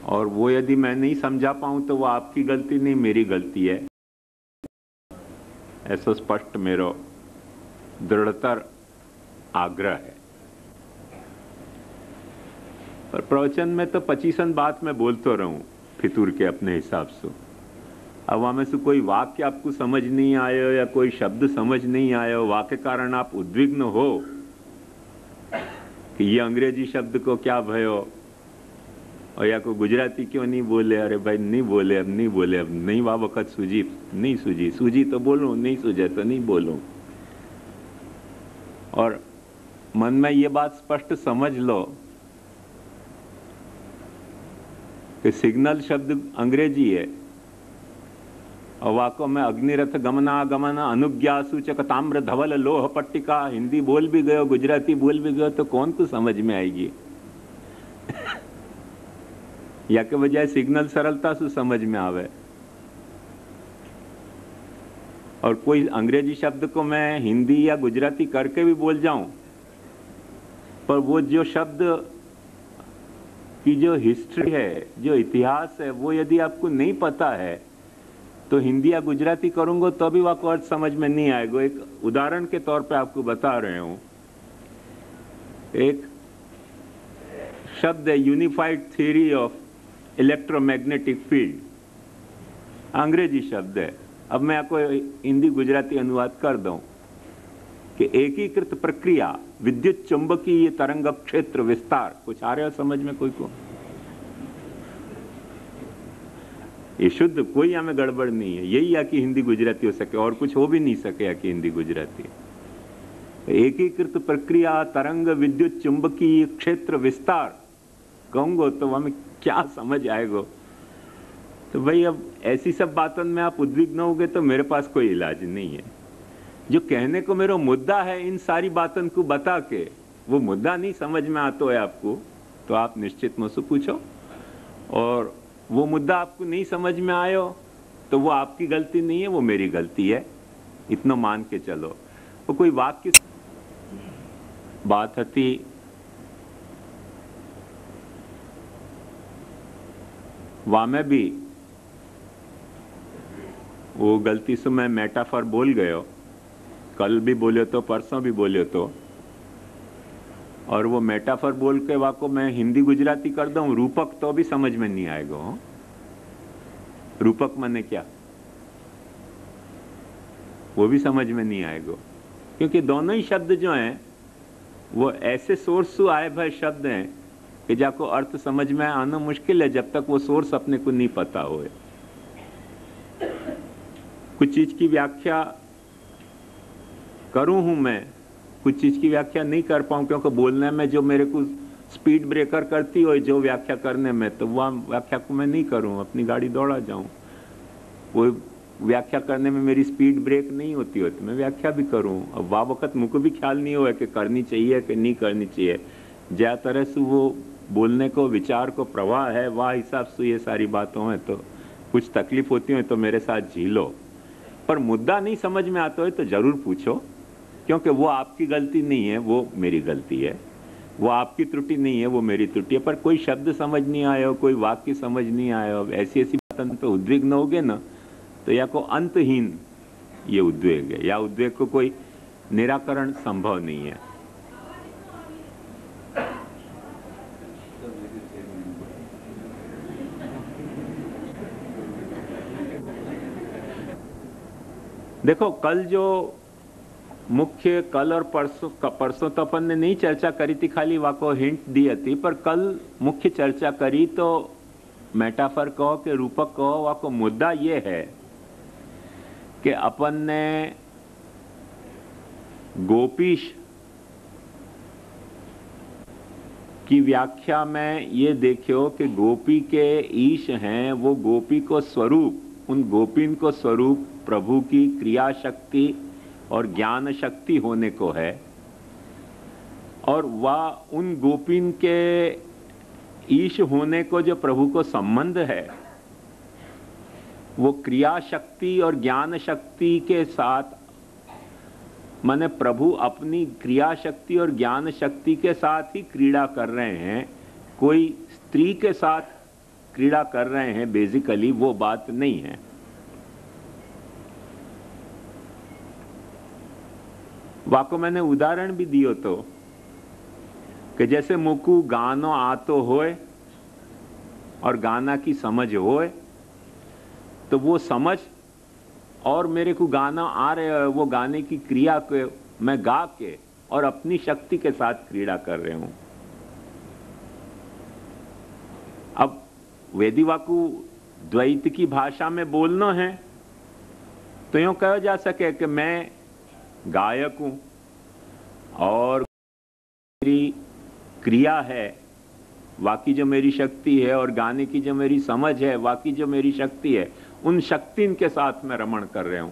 और वो यदि मैं नहीं समझा पाऊं तो वो आपकी गलती नहीं, मेरी गलती है। ऐसा स्पष्ट मेरो दृढ़तर आग्रह है। पर प्रवचन में तो 25 बात मैं बोलते रहूं फितूर के अपने हिसाब से। अब वहां में से कोई वाक्य आपको समझ नहीं आयो या कोई शब्द समझ नहीं आयो, वाक्य कारण आप उद्विग्न हो कि ये अंग्रेजी शब्द को क्या भयो, और या कोई गुजराती क्यों नहीं बोले, अरे भाई नहीं बोले, अब नहीं बोले, अब नहीं, वाह वक्त सूझी नहीं सूझी, सूझी तो बोलूं, नहीं सूझे तो नहीं बोलूं। और मन में ये बात स्पष्ट समझ लो कि सिग्नल शब्द अंग्रेजी है और वाको में अग्निरथ गमनागमन अनुज्ञा सूचक ताम्र धवल लोह पट्टिका, हिंदी बोल भी गयो, गुजराती बोल भी गयो तो कौन को समझ में आएगी? या के बजाय सिग्नल सरलता से समझ में आवे। और कोई अंग्रेजी शब्द को मैं हिंदी या गुजराती करके भी बोल जाऊं, पर वो जो शब्द की जो हिस्ट्री है, जो इतिहास है, वो यदि आपको नहीं पता है तो हिंदी या गुजराती करूंगा तो भी वह अर्थ समझ में नहीं आएगा। एक उदाहरण के तौर पे आपको बता रहे हूं, एक शब्द है unified theory of electromagnetic field, अंग्रेजी शब्द है। अब मैं आपको हिंदी गुजराती अनुवाद कर दूं कि एकीकृत प्रक्रिया विद्युत चुंबकीय तरंग क्षेत्र विस्तार। कुछ आ रहा है समझ में कोई को? ये शुद्ध, कोई हमें गड़बड़ नहीं है, यही है कि हिंदी गुजराती हो सके, और कुछ हो भी नहीं सके कि हिंदी गुजराती। एकीकृत प्रक्रिया तरंग विद्युत चुंबकीय क्षेत्र विस्तार कहूंगा तो हमें क्या समझ आएगा? तो भाई अब ऐसी सब बातों में आप उद्विग्न होगे तो मेरे पास कोई इलाज नहीं है। जो कहने को मेरा मुद्दा है, इन सारी बातों को बता के वो मुद्दा नहीं समझ में आता है आपको, तो आप निश्चित मुझसे पूछो। और वो मुद्दा आपको नहीं समझ में आयो तो वो आपकी गलती नहीं है, वो मेरी गलती है, इतना मान के चलो। वो कोई वाक्य बात थी वहां में भी वो गलती से मैं मेटाफर बोल गयो, कल भी बोले तो परसों भी बोले तो, और वो मेटाफर बोल के वाको मैं हिंदी गुजराती कर दूं रूपक तो भी समझ में नहीं आएगा। रूपक माने क्या, वो भी समझ में नहीं आएगा, क्योंकि दोनों ही शब्द जो हैं वो ऐसे सोर्स से आए भय शब्द हैं कि जाको अर्थ समझ में आना मुश्किल है जब तक वो सोर्स अपने को नहीं पता होए। कुछ चीज की व्याख्या करूं हूं मैं, कुछ चीज की व्याख्या नहीं कर पाऊं, क्योंकि बोलने में जो मेरे को स्पीड ब्रेकर करती हो जो व्याख्या करने में, तो वह व्याख्या को मैं नहीं करूं, अपनी गाड़ी दौड़ा जाऊं। वो व्याख्या करने में मेरी स्पीड ब्रेक नहीं होती तो मैं व्याख्या भी करूं। अब वाह वक्त मुझको भी ख्याल नहीं हुआ कि करनी चाहिए कि नहीं करनी चाहिए। ज्या तरह से वो बोलने को, विचार को प्रवाह है, वाह हिसाब से ये सारी बातों है, तो कुछ तकलीफ होती है तो मेरे साथ झीलो। पर मुद्दा नहीं समझ में आता है तो जरूर पूछो, क्योंकि वो आपकी गलती नहीं है, वो मेरी गलती है। वो आपकी त्रुटि नहीं है, वो मेरी त्रुटि है। पर कोई शब्द समझ नहीं आया, कोई वाक्य समझ नहीं आया, ऐसी ऐसी बातों पे उद्विग्न होगे ना, तो या को अंतहीन ये उद्वेग है, या उद्वेग को कोई निराकरण संभव नहीं है। देखो कल जो मुख्य, कल और परसों तो अपन ने नहीं चर्चा करी थी, खाली वाको हिंट दी थी, पर कल मुख्य चर्चा करी तो मेटाफर कहो कि रूपक कहो, वाको मुद्दा ये है कि अपन ने गोपीश की व्याख्या में ये देखियो कि गोपी के ईश हैं, वो गोपी को स्वरूप, उन गोपीन को स्वरूप प्रभु की क्रिया शक्ति और ज्ञान शक्ति होने को है, और वह उन गोपीन के ईश होने को जो प्रभु को संबंध है, वो क्रिया शक्ति और ज्ञान शक्ति के साथ, माने प्रभु अपनी क्रिया शक्ति और ज्ञान शक्ति के साथ ही क्रीड़ा कर रहे हैं। कोई स्त्री के साथ क्रीड़ा कर रहे हैं बेसिकली वो बात नहीं है। वाको मैंने उदाहरण भी दियो तो कि जैसे मुकु गानो आतो होए और गाना की समझ होए, तो वो समझ और मेरे को गाना आ रहा है, वो गाने की क्रिया को मैं गा के और अपनी शक्ति के साथ क्रीड़ा कर रहे हूं। अब वेदिवाकु द्वैत की भाषा में बोलना है तो यूं कहा जा सके कि मैं गायक हूं और मेरी क्रिया है, वाकी जो मेरी शक्ति है, और गाने की जो मेरी समझ है, वाकी जो मेरी शक्ति है, उन शक्ति के साथ मैं रमण कर रहे हूं,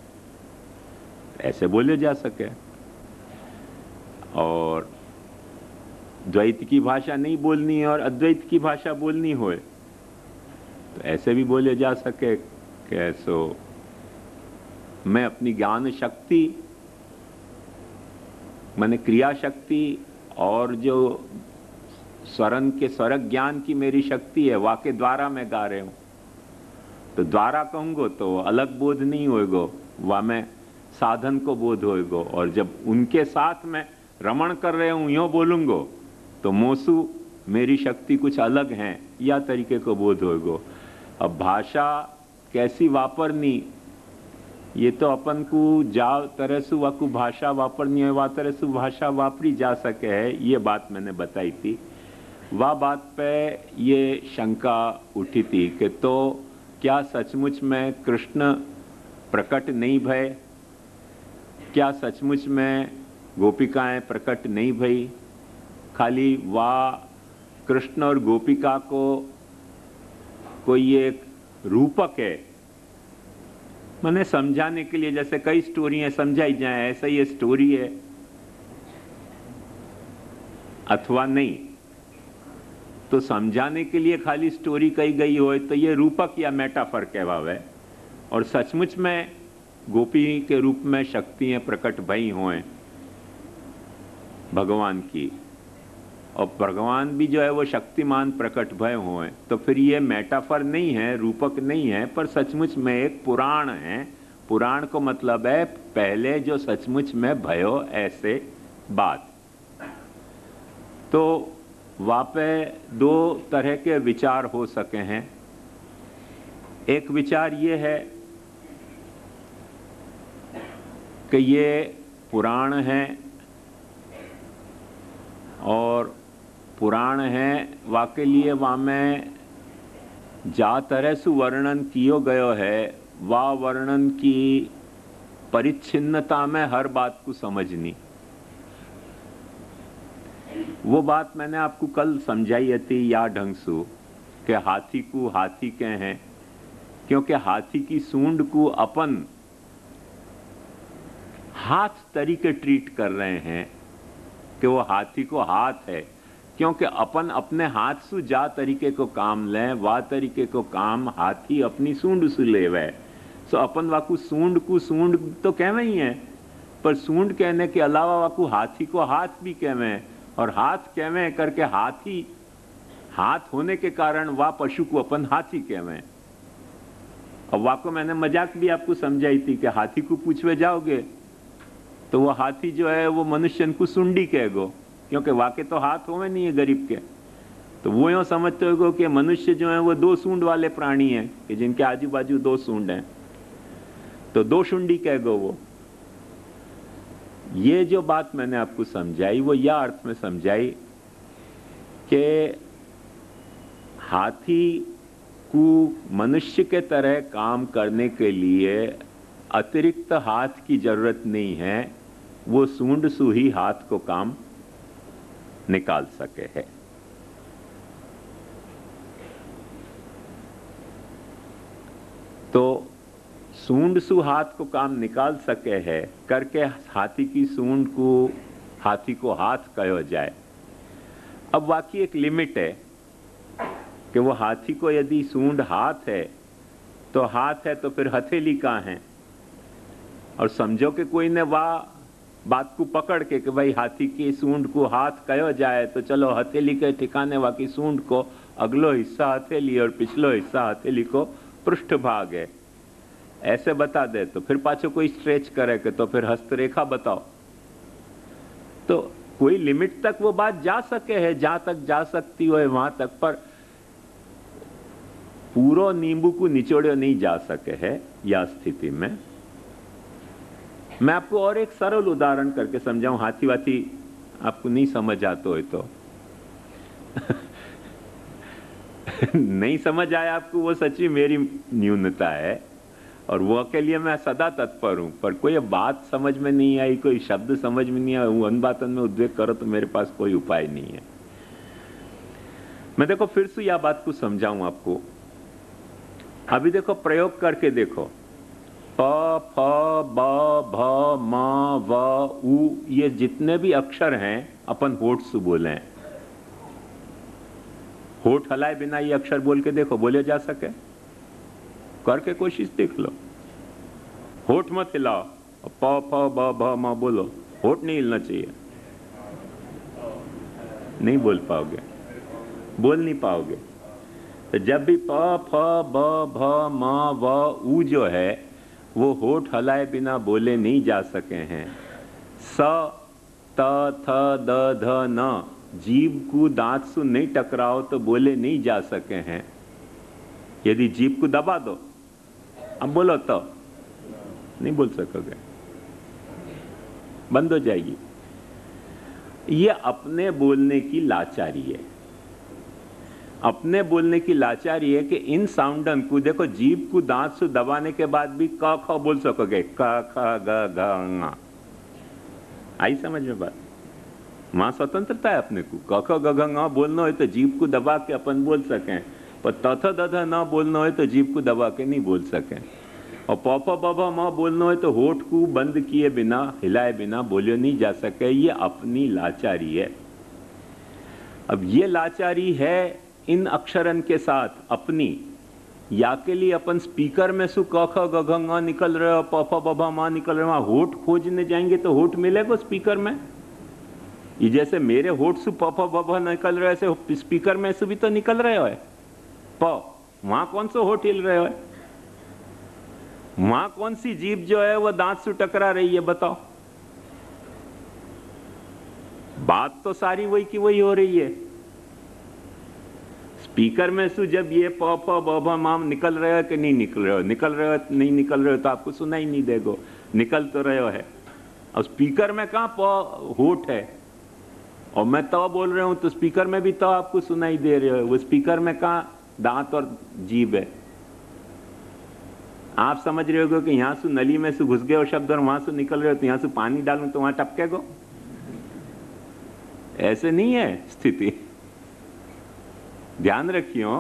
ऐसे बोले जा सके। और द्वैत की भाषा नहीं बोलनी है और अद्वैत की भाषा बोलनी होए तो ऐसे भी बोले जा सके कि ऐसो मैं अपनी ज्ञान शक्ति, मैंने क्रिया शक्ति और जो स्वरन के स्वरक ज्ञान की मेरी शक्ति है, वाके द्वारा मैं गा रहे हूं। तो द्वारा कहूंगो तो अलग बोध नहीं होएगो, वह मैं साधन को बोध होएगो। और जब उनके साथ मैं रमण कर रहे हूं यूं बोलूंगो तो मोसू मेरी शक्ति कुछ अलग है या तरीके को बोध होएगो। अब भाषा कैसी वापरनी, ये तो अपन को जा तरह से वाकु भाषा वापरनी है, वा तरह से भाषा वापरी जा सके है, ये बात मैंने बताई थी। वह बात पे ये शंका उठी थी कि तो क्या सचमुच में कृष्ण प्रकट नहीं भय, क्या सचमुच में गोपिकाएं प्रकट नहीं भई, खाली वाह कृष्ण और गोपिका को कोई एक रूपक है, मैंने समझाने के लिए, जैसे कई स्टोरियां समझाई जाए ऐसा ये स्टोरी है, अथवा नहीं तो समझाने के लिए खाली स्टोरी कही गई हो तो ये रूपक या मेटाफर कहवावे, और सचमुच में गोपी के रूप में शक्तियां प्रकट भई हों भगवान की, और भगवान भी जो है वो शक्तिमान प्रकट भय हों, तो फिर ये मेटाफर नहीं है, रूपक नहीं है, पर सचमुच में एक पुराण है। पुराण को मतलब है पहले जो सचमुच में भयो ऐसे बात। तो वापे दो तरह के विचार हो सके हैं। एक विचार ये है कि ये पुराण है और पुराण है वाके लिए वहाँ में जा तरह से वर्णन कियो गयो है, वा वर्णन की परिच्छिन्नता में हर बात को समझनी। वो बात मैंने आपको कल समझाई थी या ढंग से कि हाथी को हाथी के हैं, क्योंकि हाथी की सूंड को अपन हाथ तरीके ट्रीट कर रहे हैं कि वो हाथी को हाथ है, क्योंकि अपन अपने हाथ से जा तरीके को काम लें, वा तरीके को काम हाथी अपनी सूंड से लेवे। सो अपन वाकू सूंड को सूंड तो कहवे ही है, पर सूंड कहने के अलावा वाकू हाथी को हाथ भी कहवे, और हाथ कहवे करके हाथी हाथ होने के कारण वा पशु को अपन हाथी कहवे। अब वाको मैंने मजाक भी आपको समझाई थी कि हाथी को पूछवे जाओगे तो वो हाथी जो है वो मनुष्य को सुंडी कहेगो, क्योंकि वाके तो हाथ होवे नहीं है गरीब के। तो वो यूँ समझते हो कि मनुष्य जो है वो दो सूंड वाले प्राणी हैं कि जिनके आजू बाजू दो सूंड हैं, तो दो शुंडी कहेगो वो। ये जो बात मैंने आपको समझाई वो यह अर्थ में समझाई कि हाथी को मनुष्य के तरह काम करने के लिए अतिरिक्त हाथ की जरूरत नहीं है, वो सूंड से ही हाथ को काम निकाल सके है। तो सूंड सु हाथ को काम निकाल सके है करके हाथी की सूंड को हाथी को हाथ कहो जाए। अब वाकई एक लिमिट है कि वो हाथी को यदि सूंड हाथ है तो हाथ है तो फिर हथेली कहाँ है, और समझो कि कोई ने वाह बात को पकड़ के कि भाई हाथी की सूंड को हाथ कहो जाए तो चलो हथेली के ठिकाने वाकी सूंड को अगलो हिस्सा हथेली और पिछलो हिस्सा हथेली को पृष्ठभाग है, ऐसे बता दे तो फिर पाछो कोई स्ट्रेच करे के तो फिर हस्तरेखा बताओ, तो कोई लिमिट तक वो बात जा सके है, जहां तक जा सकती हो वहां तक, पर पूरो नींबू को निचोड़ो नहीं जा सके है। या स्थिति में मैं आपको और एक सरल उदाहरण करके समझाऊं, हाथी वाथी आपको नहीं समझ आता हो तो नहीं समझ आया आपको, वो सच्ची मेरी न्यूनता है और वो के लिए मैं सदा तत्पर हूं, पर कोई बात समझ में नहीं आई, कोई शब्द समझ में नहीं आया, उन बातों में उद्वेग करो तो मेरे पास कोई उपाय नहीं है। मैं देखो फिर से यह बात को समझाऊं आपको। अभी देखो प्रयोग करके देखो, प फ ब भ म व उ, ये जितने भी अक्षर हैं अपन होठ से बोले हैं। होठ हलाए बिना ये अक्षर बोल के देखो, बोले जा सके? करके कोशिश देख लो। होठ मत हिलाओ, प फ ब भ म बोलो, होठ नहीं हिलना चाहिए, नहीं बोल पाओगे, बोल नहीं पाओगे। तो जब भी प फ ब भ म व उ जो है वो होठ हलाए बिना बोले नहीं जा सके हैं। स त थ द ध न, जीभ को दांत से नहीं टकराओ तो बोले नहीं जा सके हैं। यदि जीभ को दबा दो, अब बोलो तो नहीं बोल सकोगे, बंद हो जाएगी। ये अपने बोलने की लाचारी है, अपने बोलने की लाचारी है कि इन साउंडन को देखो, जीभ को दांत से दबाने के बाद भी क ख बोल सकोगे, क ख ग घ ङ। आई समझ में बात? वहां स्वतंत्रता है अपने को। क ख ग घ ङ बोलना हो तो जीभ को दबा के अपन बोल सकें, पर त थ द ध न बोलना हो तो जीभ को दबा के नहीं बोल सकें। और प फ ब भ म बोलना हो तो होठ को बंद किए बिना, हिलाए बिना बोले नहीं जा सके। ये अपनी लाचारी है। अब ये लाचारी है इन अक्षरन के साथ अपनी, या के लिए अपन स्पीकर में सु क ख ग घ ङ निकल रहे हो, प फ ब भ म निकल रहे हो, होठ खोजने जाएंगे तो होठ मिलेगा स्पीकर में? ये जैसे मेरे होठ से प फ ब भ निकल रहे, ऐसे स्पीकर में से भी तो निकल रहे हो प, वहां कौन सा होठ हिल रहे हो? वहां कौन सी जीभ जो है वो दांत से टकरा रही है? बताओ। बात तो सारी वही की वही हो रही है। स्पीकर में से जब ये प फ ब भ म निकल रहे हो कि नहीं निकल रहे हो, निकल रहे हो नहीं निकल रहे हो तो आपको सुना ही नहीं देगो, निकल तो रहे हो है। और स्पीकर में कहां प होठ है, और मैं तो बोल रहा हूं तो स्पीकर में भी तो आपको सुनाई दे रहे हो, वो स्पीकर में कहां दांत और जीभ है? आप समझ रहे हो कि यहां से नली में से घुस गए हो शब्द और वहां से निकल रहे हो, तो यहां से पानी डालूं तो वहां टपकेगा? ऐसे नहीं है स्थिति, ध्यान रखियो।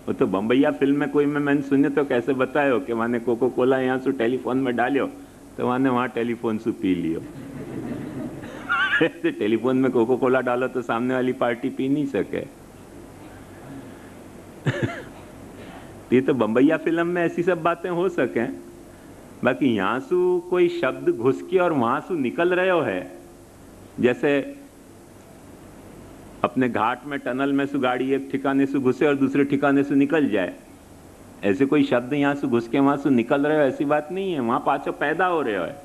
वो तो बम्बैया फिल्म में कोई में मैंने सुने तो कैसे बतायो कि माने कोको कोला यहां से टेलीफोन में डालियो तो माने वहां टेलीफोन से पी लियो। ऐसे टेलीफोन में कोको कोला डालो तो सामने वाली पार्टी पी नहीं सके। ये तो बम्बैया फिल्म में ऐसी सब बातें हो सके, बाकी यहां से कोई शब्द घुस के और वहां से निकल रहे हो है, जैसे अपने घाट में टनल में से गाड़ी एक ठिकाने से घुसे और दूसरे ठिकाने से निकल जाए, ऐसे कोई शब्द यहां से घुस के वहां से निकल रहे हो, ऐसी बात नहीं है। वहां पाछो पैदा हो रहे हो है,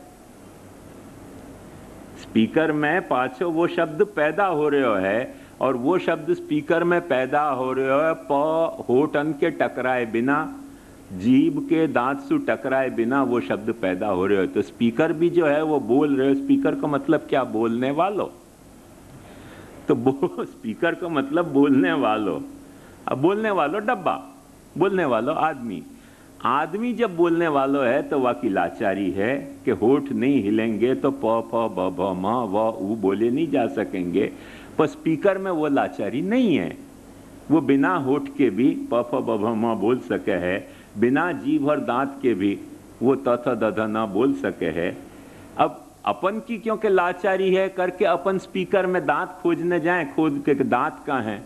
स्पीकर में पाछो वो शब्द पैदा हो रहे हो है, और वो शब्द स्पीकर में पैदा हो रहे हो प होठन के टकराए बिना, जीभ के दांत से टकराए बिना वो शब्द पैदा हो रहे हो। तो स्पीकर भी जो है वो बोल रहे हो। स्पीकर का मतलब क्या? बोलने वालों। तो स्पीकर का मतलब बोलने वालों। अब बोलने वालों डब्बा, बोलने वालों आदमी। आदमी जब बोलने वालों है तो वाकी लाचारी है कि होठ नहीं हिलेंगे तो प फ ब भ म व उ बोले नहीं जा सकेंगे। पर स्पीकर में वो लाचारी नहीं है, वो बिना होठ के भी प फ ब भ म बोल सके है, बिना जीभ और दांत के भी वो त थ द ध न बोल सके है। अब अपन की क्योंकि लाचारी है करके अपन स्पीकर में दांत खोजने जाएं, खोज के दांत कहाँ हैं?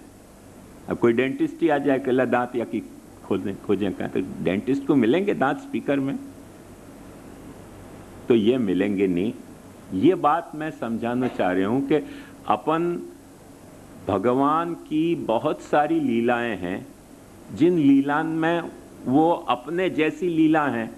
अब कोई डेंटिस्ट ही आ जाए कि ला दांत या की खोजें कहाँ, तो डेंटिस्ट को मिलेंगे दांत स्पीकर में? तो ये मिलेंगे नहीं। ये बात मैं समझाना चाह रहा हूं कि अपन भगवान की बहुत सारी लीलाएं हैं, जिन लीला में वो अपने जैसी लीला हैं,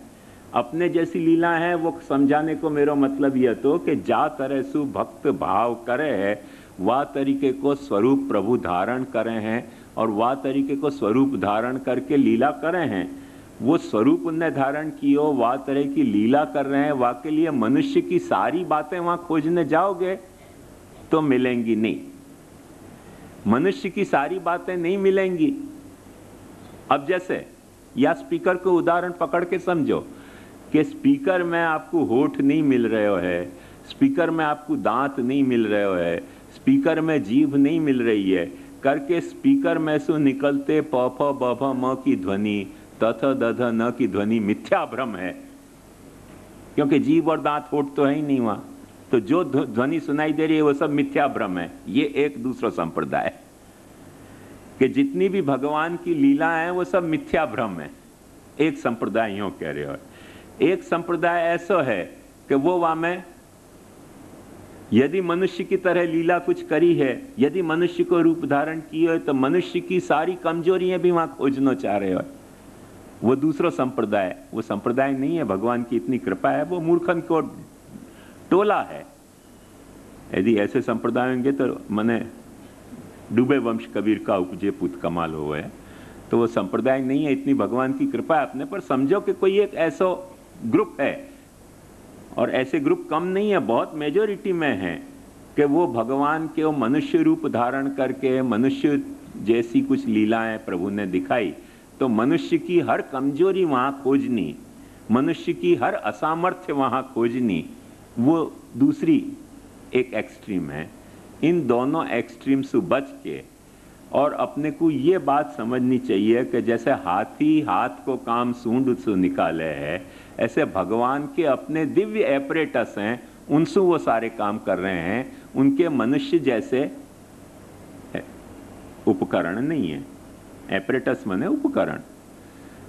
अपने जैसी लीला है। वो समझाने को मेरा मतलब यह तो कि जा तरह सु भक्त भाव करे है, वह तरीके को स्वरूप प्रभु धारण करे हैं और वह तरीके को स्वरूप धारण करके लीला करे हैं। वो स्वरूप उनने धारण कियो, वह तरह की लीला कर रहे हैं। वह के लिए मनुष्य की सारी बातें वहां खोजने जाओगे तो मिलेंगी नहीं, मनुष्य की सारी बातें नहीं मिलेंगी। अब जैसे या स्पीकर को उदाहरण पकड़ के समझो कि स्पीकर में आपको होठ नहीं मिल रहे है, स्पीकर में आपको दांत नहीं मिल रहे है, स्पीकर में जीभ नहीं मिल रही है, करके स्पीकर में से निकलते प फ ब भ म की ध्वनि, त थ द ध न की ध्वनि मिथ्या भ्रम है, क्योंकि जीभ और दांत होठ तो है ही नहीं वहां। तो जो ध्वनि सुनाई दे रही है वो सब मिथ्या भ्रम है। ये एक दूसरा संप्रदाय कि जितनी भी भगवान की लीला है वो सब मिथ्या भ्रम है। एक संप्रदाय यूं कह रहे हो। एक संप्रदाय ऐसा है कि वो वहां में यदि मनुष्य की तरह लीला कुछ करी है, यदि मनुष्य को रूप धारण किया है, तो मनुष्य की सारी कमजोरियां भी वहां खोजना चाह रहे हो। वो दूसरा संप्रदाय, वो संप्रदाय नहीं है। भगवान की इतनी कृपा है, वो मूर्खन को टोला है। यदि ऐसे संप्रदाय होंगे तो मने डूबे वंश कबीर का उपजे पुत कमाल हो है। तो वो संप्रदाय नहीं है, इतनी भगवान की कृपा है अपने पर। समझो कि कोई एक ऐसा ग्रुप है, और ऐसे ग्रुप कम नहीं है, बहुत मेजोरिटी में है, कि वो भगवान के वो मनुष्य रूप धारण करके मनुष्य जैसी कुछ लीलाएं प्रभु ने दिखाई। तो मनुष्य की हर कमजोरी वहां खोजनी, मनुष्य की हर असामर्थ्य वहां खोजनी, वो दूसरी एक एक्सट्रीम है। इन दोनों एक्सट्रीम से बच के और अपने को ये बात समझनी चाहिए कि जैसे हाथी हाथ को काम सूंड से निकाले है, ऐसे भगवान के अपने दिव्य एपरेटस हैं, उनसे वो सारे काम कर रहे हैं। उनके मनुष्य जैसे उपकरण नहीं है। एपरेटस माने उपकरण।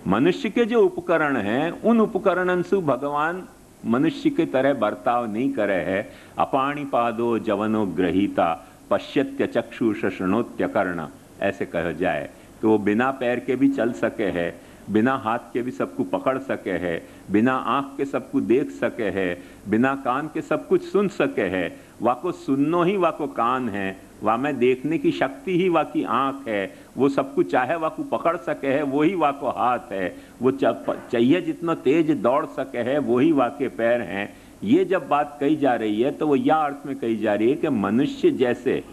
मनुष्य के जो उपकरण हैं, उन उपकरणन से भगवान मनुष्य के तरह बर्ताव नहीं करे है। अपाणिपादो जवनो ग्रहीता पश्यत्य चक्षुष शृणोत्य कर्ण, ऐसे कहा जाए कि वो बिना पैर के भी चल सके है, बिना हाथ के भी सबको पकड़ सके है, बिना आंख के सबको देख सके है, बिना कान के सब कुछ सुन सके है। वाको सुननो ही वाको कान है, वा में देखने की शक्ति ही वाकी आंख है। वो सब कुछ चाहे वाको पकड़ सके है, वही वाको हाथ है। वो चाहिए जितना तेज दौड़ सके है, वही वाके पैर हैं। ये जब बात कही जा रही है तो वो यह अर्थ में कही जा रही है कि मनुष्य जैसे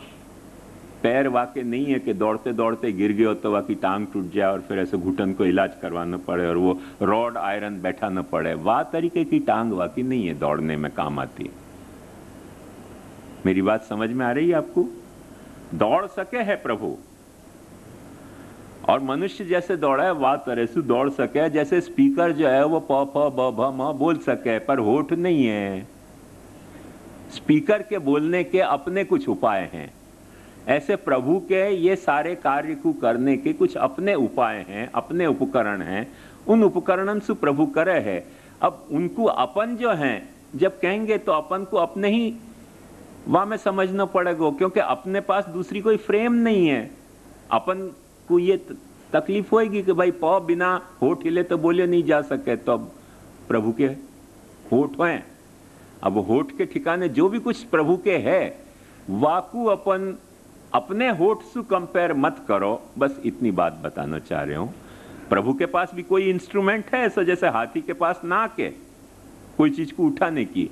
पैर वाके नहीं है कि दौड़ते दौड़ते गिर गए हो तो वाकी टांग टूट जाए और फिर ऐसे घुटन को इलाज करवाना पड़े और वो रॉड आयरन बैठा न पड़े। वाह तरीके की टांग वाकी नहीं है, दौड़ने में काम आती है। मेरी बात समझ में आ रही है आपको? दौड़ सके है प्रभु, और मनुष्य जैसे दौड़ा है वाह तरह से दौड़ सके। जैसे स्पीकर जो है वो प फ ब भ म बोल सके, पर होठ नहीं है। स्पीकर के बोलने के अपने कुछ उपाय हैं। ऐसे प्रभु के ये सारे कार्य को करने के कुछ अपने उपाय हैं, अपने उपकरण हैं। उन उपकरणन से प्रभु करे है। अब उनको अपन जो हैं जब कहेंगे तो अपन को अपने ही वहां में समझना पड़ेगा, क्योंकि अपने पास दूसरी कोई फ्रेम नहीं है। अपन को ये तकलीफ होगी कि भाई पौ बिना होठ हिले तो बोले नहीं जा सके, तो अब प्रभु के होठ हैं। अब होठ के ठिकाने जो भी कुछ प्रभु के है, वाकू अपन अपने होठ से कंपेयर मत करो। बस इतनी बात बताना चाह रहे हूं। प्रभु के पास भी कोई इंस्ट्रूमेंट है ऐसा, जैसे हाथी के पास नाक है कोई चीज को उठाने की।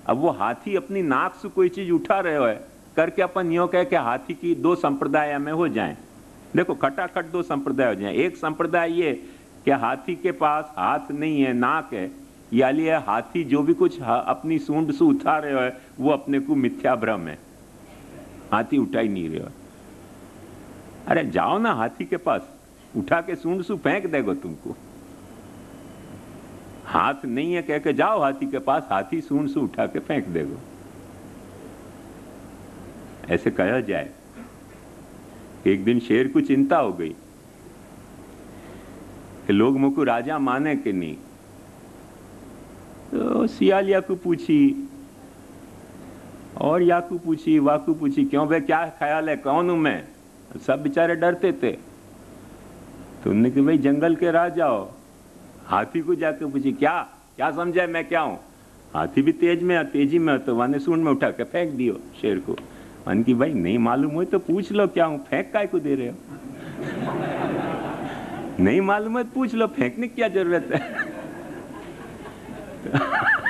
अब वो हाथी अपनी नाक से कोई चीज उठा रहे हो है करके अपन यो कह के हाथी की दो संप्रदाय में हो जाएं। देखो खटाखट दो संप्रदाय हो जाएं। एक संप्रदाय ये कि हाथी के पास हाथ नहीं है, नाक है, या लिए हाथी जो भी कुछ अपनी सूंड से उठा रहे हो है वो अपने को मिथ्या भ्रम है, हाथी उठा ही नहीं रहे हो। अरे जाओ ना हाथी के पास, उठा के सूंड से फेंक देगा तुमको। हाथ नहीं है कह के जाओ हाथी के पास, हाथी सूंड से उठा के फेंक देगा। ऐसे कहा जाए। एक दिन शेर को चिंता हो गई कि लोग मुझको राजा माने कि नहीं। तो सियालिया को पूछी और याकू पूछी वाकू पूछी, क्यों बे क्या ख्याल है, कौन हूं मैं? सब बेचारे डरते थे। तो उन्होंने कहा भाई जंगल के राजा हो। हाथी को जाके पूछी क्या क्या समझा मैं क्या हूं? हाथी भी तेजी में तो वाने सूंड में उठा के फेंक दियो शेर को। मान की भाई नहीं मालूम हो तो पूछ लो क्या हूं, फेंक काय को दे रहे हो? नहीं मालूम है पूछ लो, फेंकने की क्या जरूरत है?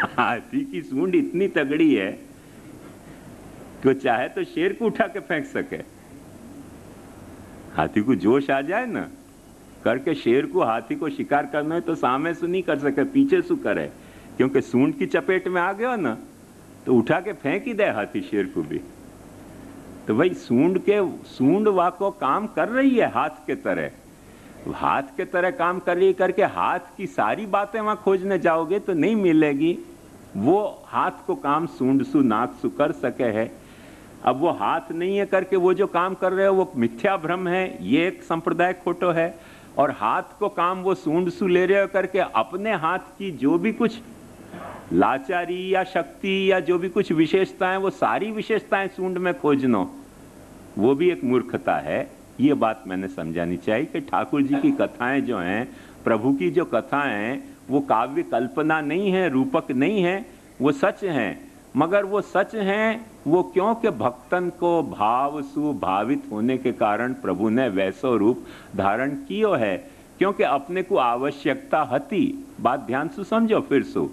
हाथी की सूंड इतनी तगड़ी है कि वो चाहे तो शेर को उठा के फेंक सके। हाथी को जोश आ जाए ना करके शेर को हाथी को शिकार करना है तो सामने से नहीं कर सके, पीछे से करे, क्योंकि सूंड की चपेट में आ गया ना तो उठा के फेंक ही दे हाथी शेर को भी। तो भाई सूंड वाको काम कर रही है हाथ के तरह, हाथ के तरह काम कर रही करके हाथ की सारी बातें वहां खोजने जाओगे तो नहीं मिलेगी। वो हाथ को काम सूंड सु नाक सु कर सके है। अब वो हाथ नहीं है करके वो जो काम कर रहे हो वो मिथ्या भ्रम है, ये एक संप्रदाय खोटो है। और हाथ को काम वो सूंड सु ले रहे हो करके अपने हाथ की जो भी कुछ लाचारी या शक्ति या जो भी कुछ विशेषताएं, वो सारी विशेषताएं सूंड में खोजनो, वो भी एक मूर्खता है। ये बात मैंने समझानी चाहिए कि ठाकुर जी की कथाएं जो हैं, प्रभु की जो कथाएं हैं, वो काव्य कल्पना नहीं है, रूपक नहीं है, वो सच हैं। मगर वो सच हैं वो क्योंकि भक्तन को भाव सुभावित होने के कारण प्रभु ने वैसो रूप धारण कियो है, क्योंकि अपने को आवश्यकता हती। बात ध्यान से समझो फिर सु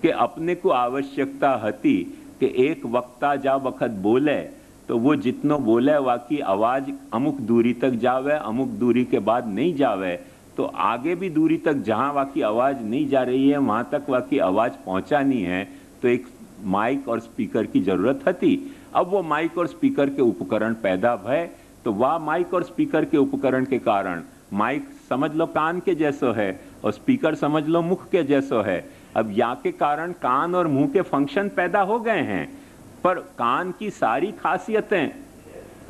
कि अपने को आवश्यकता हती कि एक वक्ता जा वक्त बोले तो वो जितनो बोले वाकी आवाज अमुक दूरी तक जावे, अमुक दूरी के बाद नहीं जावे, तो आगे भी दूरी तक जहां वाकी आवाज नहीं जा रही है वहां तक वाकी आवाज पहुंचानी है, तो एक माइक और स्पीकर की जरूरत थी। अब वो माइक और स्पीकर के उपकरण पैदा भय, तो वह माइक और स्पीकर के उपकरण के कारण, माइक समझ लो कान के जैसो है और स्पीकर समझ लो मुख के जैसो है। अब या के कारण कान और मुंह के फंक्शन पैदा हो गए हैं, पर कान की सारी खासियतें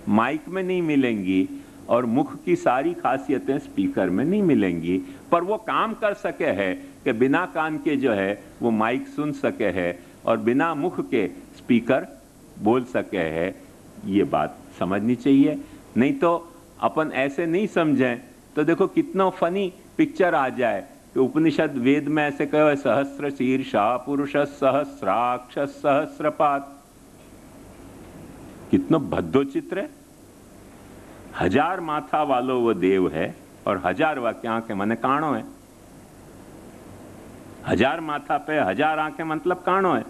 माइक में नहीं मिलेंगी और मुख की सारी खासियतें स्पीकर में नहीं मिलेंगी। पर वो काम कर सके है कि बिना कान के जो है वो माइक सुन सके है और बिना मुख के स्पीकर बोल सके है। ये बात समझनी चाहिए, नहीं तो अपन ऐसे नहीं समझें तो देखो कितना फनी पिक्चर आ जाए कि उपनिषद वेद में ऐसे कहो सहस्र शीर्षा पुरुष सहस्राक्ष सहस्रपात, कितना भद्दो चित्र है। 1000 माथा वालो वो देव है और 1000 वाक्य आंखें माने काणो है। 1000 माथा पे 1000 आंखें मतलब काणो है।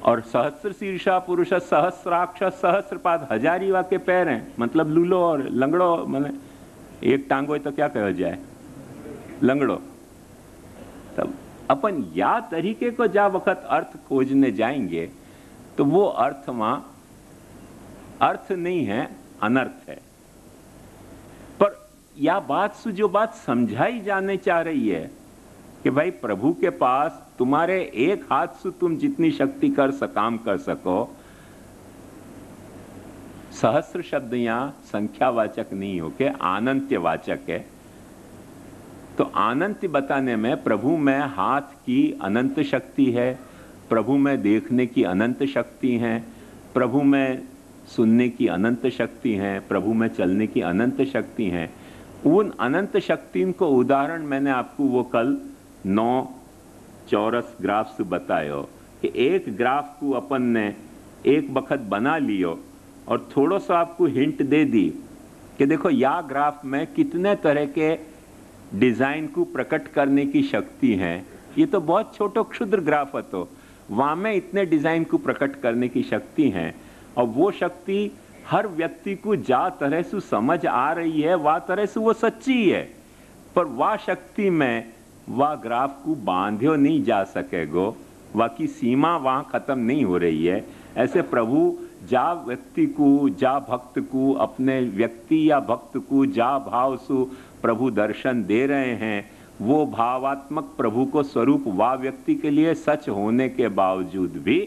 और सहस्र शीर्षा पुरुष सहस्राक्ष सहस्रपाद, 1000 युवा के पैर हैं मतलब लूलो और लंगड़ो, माने एक टांग हो तो क्या कहा जाए लंगड़ो। तब अपन या तरीके को जा वक्त अर्थ खोजने जाएंगे तो वो अर्थ वहां अर्थ नहीं है, अनर्थ है। पर यह बात से जो बात समझाई जाने चाह रही है कि भाई प्रभु के पास तुम्हारे एक हाथ से तुम जितनी शक्ति काम कर सको। सहस्र शब्द यहां संख्यावाचक नहीं होके अनंत्यवाचक है। तो अनंत बताने में प्रभु में हाथ की अनंत शक्ति है, प्रभु में देखने की अनंत शक्ति है, प्रभु में सुनने की अनंत शक्ति है, प्रभु में चलने की अनंत शक्ति है। उन अनंत शक्ति को उदाहरण मैंने आपको वो कल 9 चौरस ग्राफ से बतायो कि एक ग्राफ को अपन ने एक वक्त बना लियो और थोड़ा सा आपको हिंट दे दी कि देखो या ग्राफ में कितने तरह के डिजाइन को प्रकट करने की शक्ति है। ये तो बहुत छोटो क्षुद्र ग्राफ है, तो वहां में इतने डिजाइन को प्रकट करने की शक्ति है और वो शक्ति हर व्यक्ति को जा तरह से समझ आ रही है वह तरह से वो सच्ची है। पर वह शक्ति में वह ग्राफ को बांध्यो नहीं जा सकेगो, वह की सीमा वहां खत्म नहीं हो रही है। ऐसे प्रभु जा व्यक्ति को, जा भक्त को, अपने व्यक्ति या भक्त को जा भाव से प्रभु दर्शन दे रहे हैं, वो भावात्मक प्रभु को स्वरूप वह व्यक्ति के लिए सच होने के बावजूद भी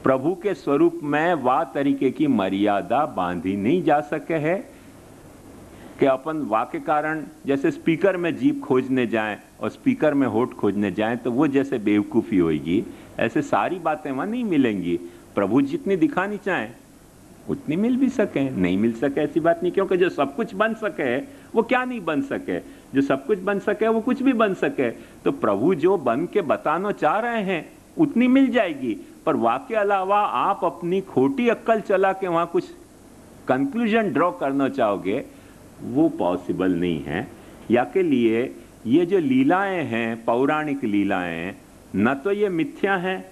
प्रभु के स्वरूप में वह तरीके की मर्यादा बांधी नहीं जा सके है कि अपन वाक्य कारण जैसे स्पीकर में जीभ खोजने जाएं और स्पीकर में होठ खोजने जाएं तो वो जैसे बेवकूफ़ी होगी, ऐसे सारी बातें वहाँ नहीं मिलेंगी। प्रभु जितनी दिखानी चाहें उतनी मिल भी सके, नहीं मिल सके ऐसी बात नहीं, क्योंकि जो सब कुछ बन सके वो क्या नहीं बन सके, जो सब कुछ बन सके वो कुछ भी बन सके। तो प्रभु जो बन के बताना चाह रहे हैं उतनी मिल जाएगी, पर वाक्य अलावा आप अपनी खोटी अक्ल चला के वहाँ कुछ कंक्लूजन ड्रॉ करना चाहोगे वो पॉसिबल नहीं है। या के लिए ये जो लीलाएं हैं, पौराणिक लीलाएं, न तो ये मिथ्या हैं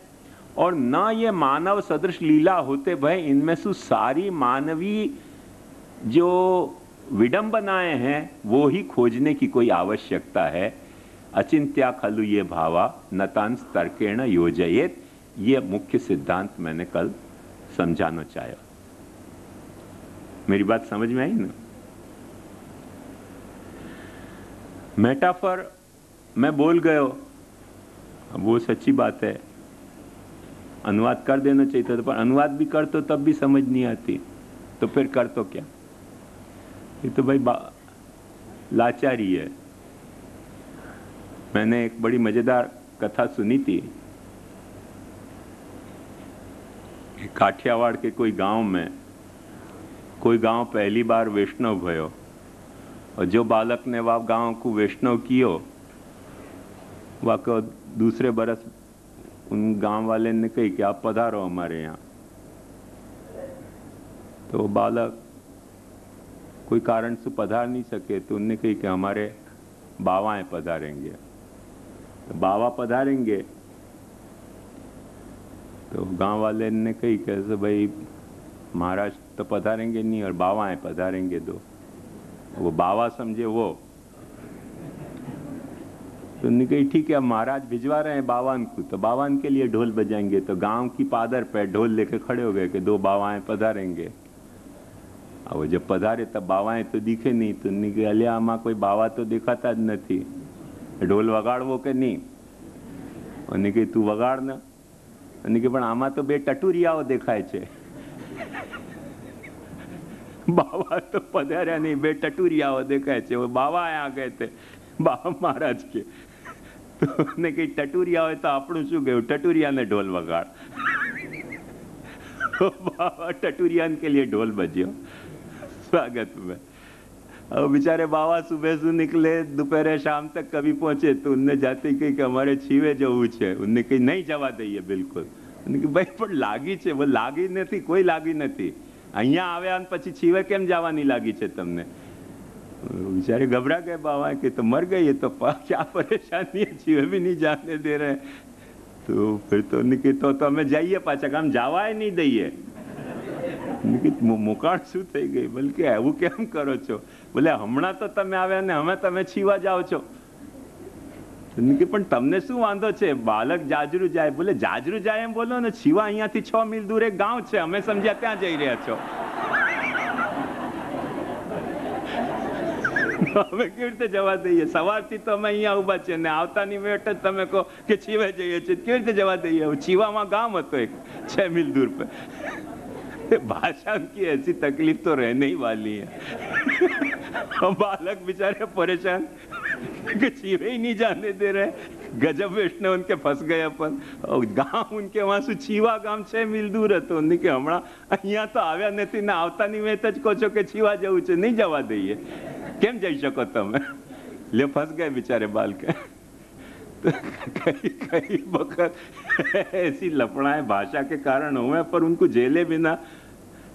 और न ये मानव सदृश लीला होते भय इनमें से सारी मानवीय जो विडंबनाएं हैं वो ही खोजने की कोई आवश्यकता है। अचिंत्या खलु ये भावा नतांस तर्केण योजयेत, ये मुख्य सिद्धांत मैंने कल समझाना चाहा। मेरी बात समझ में आई ना? मेटाफर मैं बोल गयो, अब वो सच्ची बात है, अनुवाद कर देना चाहिए था, पर अनुवाद भी कर तो तब भी समझ नहीं आती, तो फिर कर तो क्या? ये तो भाई लाचारी है। मैंने एक बड़ी मजेदार कथा सुनी थी। काठियावाड़ के कोई गांव में कोई गांव पहली बार वैष्णव भयो और जो बालक ने वह गांव को वैष्णव कियो वह को दूसरे बरस उन गांव वाले ने कही कि आप पधारो हमारे यहाँ। तो वो बालक कोई कारण से पधार नहीं सके, तो उनने कही कि हमारे बावाएं पधारेंगे। तो बावा पधारेंगे तो गांव वाले ने कही कैसे भाई महाराज तो पधारेंगे नहीं और बावाएं पधारेंगे दो। वो बावा समझे वो, तो उन्होंने कही ठीक है अब महाराज भिजवा रहे हैं बावान को, तो बावान के लिए ढोल बजाएंगे। तो गांव की पादर पे ढोल लेके खड़े हो गए कि दो बावाएं पधारेंगे। अब वो जब पधारे तब बावाएं तो दिखे नहीं, तो उन्होंने कहा अलिया आमा कोई बावा तो दिखाता ज नहीं, ढोल वगाड़वो के नहीं? उन्होंने कही तू वगाड़ न। उन्होंने कही पण आमा तो बे टटुरियाओ देखाय छे। बाबा तो पधार्या नहीं, बे टटुरियाओ देखाय छे। वो बाबा आ गए थे बाबा महाराज के, तो उन्हें कही टटुरिया हो तो आपणु शू गયું, टटुरिया ने ढोल वगाड़। बाबा टटुरियान के लिए ढोल बज्यो स्वागत में। अब बेचारे बाबा सुबह से निकले, दोपहरे शाम तक कभी पहुंचे, तो उनने जाते कही कि हमारे छीवे जવું છે। उनने कही नहीं जवा दઈએ बिल्कुल। उनने कही भाई पण लागी છે, वो लागी નથી, कोई लागी નથી। અહીંયા આવ્યા અને પછી छीवे કેમ જવાની लागी છે તમને? बेचारे घबरा गए बाबा कि तो मर गए, ये तो क्या परेशानी है, छीवे भी नहीं जाने दे रहे। तो फिर तो निकी तो हमें जाइए पाछा, काम जावाय नहीं दઈએ। मुकाण शू थई गई, बल्कि एवं केम करो छो? बोले हमणा तो तमे आव्या ने हमें तमे छीवा जाओ छो। पण तमने शू वांधो छे? बालक जाजरू जाए। बोले जाजरू जाए एम बोलो ने, छीवा अहींयाथी 6 मील दूर एक गांव छे, અમે समझ्या त्यां जई रह्या छो। અમે કેવી રીતે જવા દઈએ? સવારથી તો અમે અહીંયા ઊભા છીએ ને આવતાની વેટ જ તમે કહો કે છીવે જઈએ છીએ, કેવી રીતે જવા દઈએ? છીવામાં ગામ હતો એક 6 मील दूर पे। भाषा की ऐसी तकलीफ तो रहने ही वाली है। बालक बेचारे परेशान कि छीवे ही नहीं जाने दे रहे। गजब वैष्णव उनके फंस गए अपन। और गांव उनके वहां से छीवा गांव 6 मील दूर है, तो उनके हमारा अहिया तो आव्या नहीं ना आवतानी वेत ज कहो छो के छीवा जવું છે, नहीं जवा दઈએ। केम जई शको तमे? ले फंस गए बेचारे बालक। तो कई वक्त ऐसी लफड़ाएं भाषा के कारण हुए, पर उनको झेले बिना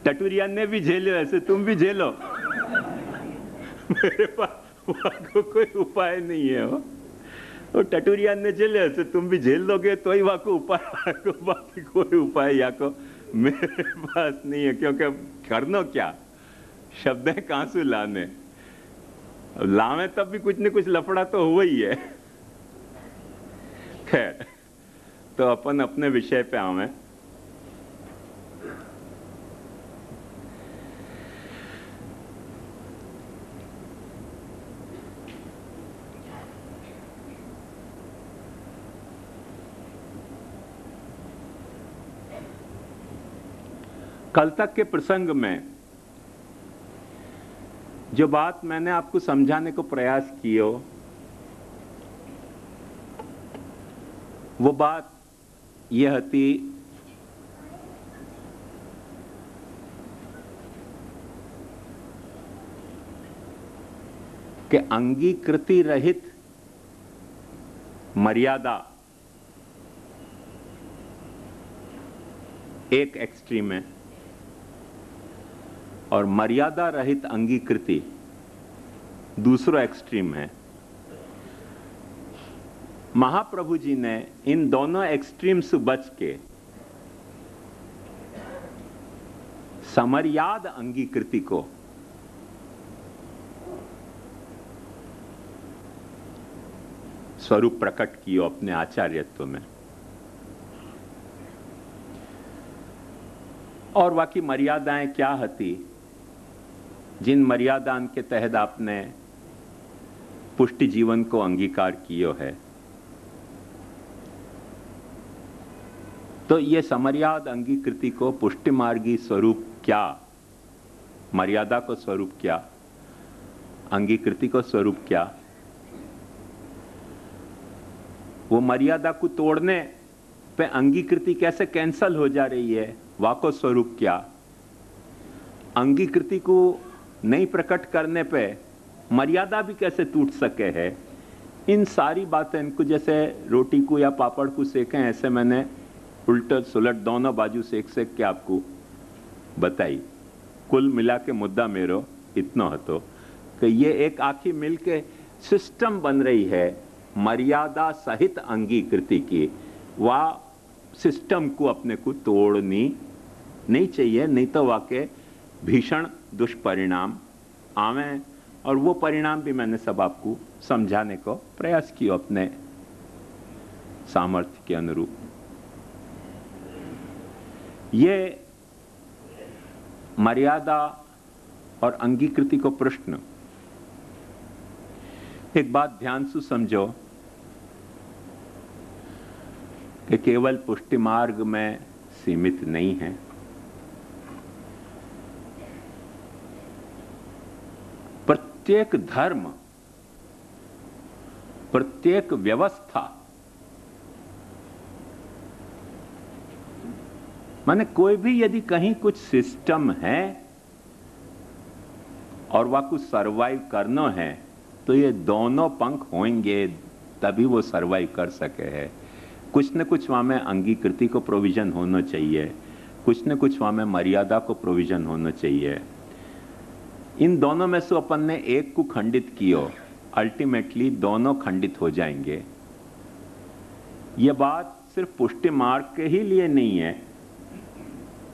टटुरिया ने भी झेलो, ऐसे तुम भी झेलो। मेरे पास कोई उपाय नहीं है। वो टटुरिया ने झेले, ऐसे तुम भी झेल लोगे तो ही वहाँ को उपाय, बाकी कोई उपाय या को मेरे पास नहीं है। क्योंकि करना क्या, शब्द कहाँ से लाने? लावे तब भी कुछ न कुछ लफड़ा तो हुआ ही है। खैर, तो अपन अपने विषय पे आवे। कल तक के प्रसंग में जो बात मैंने आपको समझाने को प्रयास कियो वो बात यह थी कि अंगीकृति रहित मर्यादा एक एक्सट्रीम है और मर्यादा रहित अंगीकृति दूसरा एक्सट्रीम है। महाप्रभु जी ने इन दोनों एक्सट्रीम से बच के समर्याद अंगीकृति को स्वरूप प्रकट कियो अपने आचार्यत्व में। और बाकी मर्यादाएं क्या हती जिन मर्यादाओं के तहत आपने पुष्टि जीवन को अंगीकार कियो है। तो ये समर्याद अंगीकृति को पुष्टि मार्गी स्वरूप क्या, मर्यादा को स्वरूप क्या, अंगीकृति को स्वरूप क्या, वो मर्यादा को तोड़ने पे अंगीकृति कैसे कैंसल हो जा रही है, वाको स्वरूप क्या, अंगीकृति को नहीं प्रकट करने पे मर्यादा भी कैसे टूट सके है। इन सारी बातें इनको जैसे रोटी को या पापड़ को सेकें ऐसे मैंने उल्टा सुलट दोनों बाजू सेक सेक के आपको बताई। कुल मिला के मुद्दा मेरो इतना હતો कि ये एक आखी मिल के सिस्टम बन रही है मर्यादा सहित अंगीकृति की। वह सिस्टम को अपने को तोड़नी नहीं चाहिए, नहीं तो वाके भीषण दुष्परिणाम आवे। और वो परिणाम भी मैंने सब आपको समझाने को प्रयास किया अपने सामर्थ्य के अनुरूप। ये मर्यादा और अंगीकृति को प्रश्न एक बात ध्यान से समझो कि केवल पुष्टि मार्ग में सीमित नहीं है। प्रत्येक धर्म, प्रत्येक व्यवस्था, माने कोई भी यदि कहीं कुछ सिस्टम है और वह कुछ सरवाइव करना है तो ये दोनों पंख होंगे तभी वो सरवाइव कर सके है। कुछ न कुछ वहां में अंगीकृति को प्रोविजन होना चाहिए, कुछ न कुछ वहां में मर्यादा को प्रोविजन होना चाहिए। इन दोनों में से अपन ने एक को खंडित कियो, अल्टीमेटली दोनों खंडित हो जाएंगे। ये बात सिर्फ पुष्टि मार्ग के ही लिए नहीं है,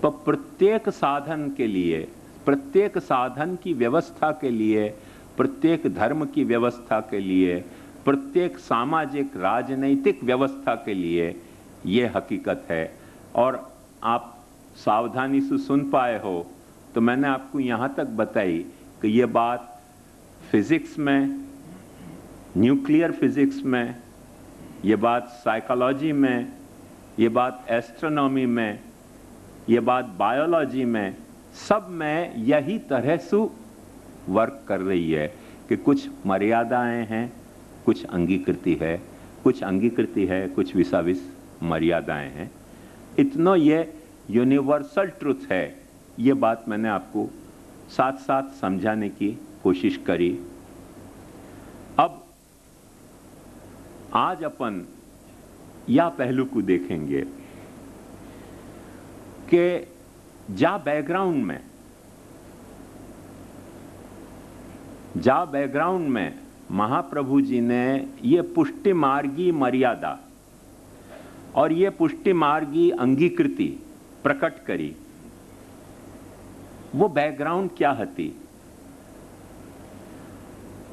तो प्रत्येक साधन के लिए, प्रत्येक साधन की व्यवस्था के लिए, प्रत्येक धर्म की व्यवस्था के लिए, प्रत्येक सामाजिक राजनीतिक व्यवस्था के लिए ये हकीकत है। और आप सावधानी से सुन पाए हो तो मैंने आपको यहाँ तक बताई कि ये बात फिजिक्स में, न्यूक्लियर फिजिक्स में, ये बात साइकोलॉजी में, ये बात एस्ट्रोनॉमी में, ये बात बायोलॉजी में, सब में यही तरह से वर्क कर रही है कि कुछ मर्यादाएं हैं, कुछ अंगीकृति है, कुछ अंगीकृति है, कुछ विसाविस मर्यादाएं हैं। इतना ये यूनिवर्सल ट्रुथ है। ये बात मैंने आपको साथ साथ समझाने की कोशिश करी। अब आज अपन या पहलू को देखेंगे कि जा बैकग्राउंड में महाप्रभु जी ने ये पुष्टि मार्गी मर्यादा और ये पुष्टि मार्गी अंगीकृति प्रकट करी, वो बैकग्राउंड क्या हती।